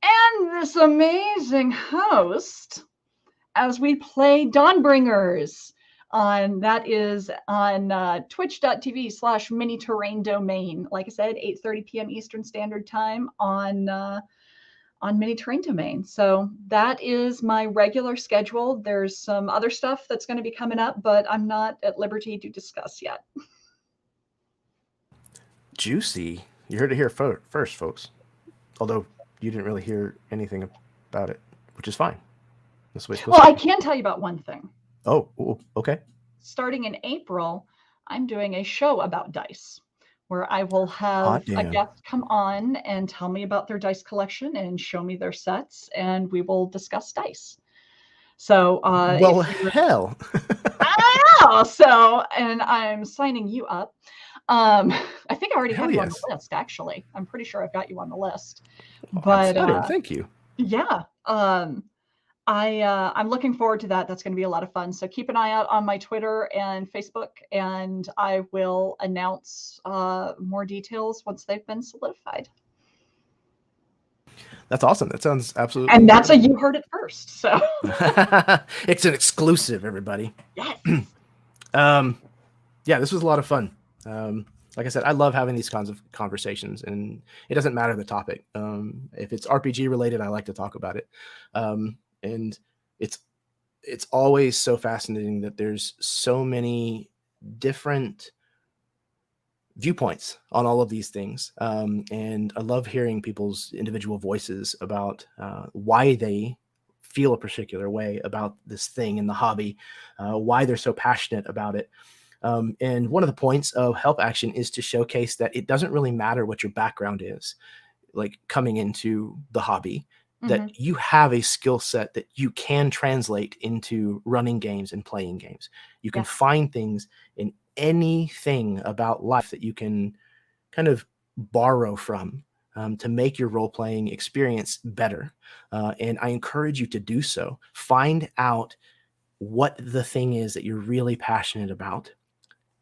[SPEAKER 2] and this amazing host as we play Dawnbringers. That is on twitch.tv/mini terrain domain. Like I said, 8:30 p.m. Eastern Standard Time on mini terrain domain. So that is my regular schedule. There's some other stuff that's going to be coming up, but I'm not at liberty to discuss yet.
[SPEAKER 1] Juicy. You heard it here first, folks. Although you didn't really hear anything about it, which is fine. That's what
[SPEAKER 2] well, I can tell you about one thing.
[SPEAKER 1] Oh, okay.
[SPEAKER 2] Starting in April, I'm doing a show about dice where I will have a guest come on and tell me about their dice collection and show me their sets, and we will discuss dice. So
[SPEAKER 1] Well,
[SPEAKER 2] if you
[SPEAKER 1] hell.
[SPEAKER 2] I know. So, and I'm signing you up. I think I already
[SPEAKER 1] Hell
[SPEAKER 2] have you on the
[SPEAKER 1] yes.
[SPEAKER 2] list, actually. I'm pretty sure I've got you on the list.
[SPEAKER 1] Oh, I'm
[SPEAKER 2] But
[SPEAKER 1] flattered. Thank you.
[SPEAKER 2] yeah, I'm looking forward to that. That's going to be a lot of fun. So keep an eye out on my Twitter and Facebook, and I will announce more details once they've been solidified.
[SPEAKER 1] That's awesome. That sounds absolutely
[SPEAKER 2] And that's
[SPEAKER 1] incredible.
[SPEAKER 2] you heard it first. So
[SPEAKER 1] It's an exclusive, everybody.
[SPEAKER 2] yes.
[SPEAKER 1] Yeah, this was a lot of fun. Like I said, I love having these kinds of conversations, and it doesn't matter the topic. If it's RPG related, I like to talk about it. And it's always so fascinating that there's so many different viewpoints on all of these things. And I love hearing people's individual voices about why they feel a particular way about this thing in the hobby, why they're so passionate about it. And one of the points of Help Action is to showcase that it doesn't really matter what your background is, like coming into the hobby, that you have a skill set that you can translate into running games and playing games. You can find things in anything about life that you can kind of borrow from to make your role-playing experience better. And I encourage you to do so. Find out what the thing is that you're really passionate about,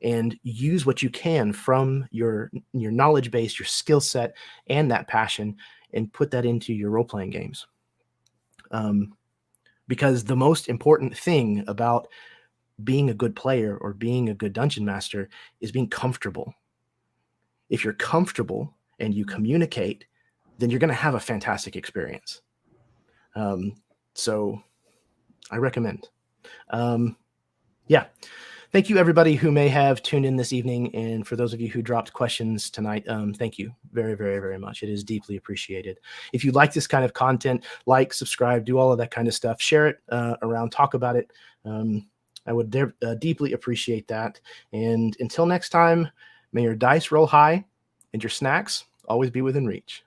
[SPEAKER 1] and use what you can from your knowledge base, your skill set, and that passion, and put that into your role-playing games. Because the most important thing about being a good player or being a good dungeon master is being comfortable. If you're comfortable and you communicate, then you're going to have a fantastic experience. So I recommend. Yeah. Thank you, everybody who may have tuned in this evening. And for those of you who dropped questions tonight, thank you very, very, very much. It is deeply appreciated. If you like this kind of content, like, subscribe, do all of that kind of stuff, share it around, talk about it. I would deeply appreciate that. And until next time, may your dice roll high and your snacks always be within reach.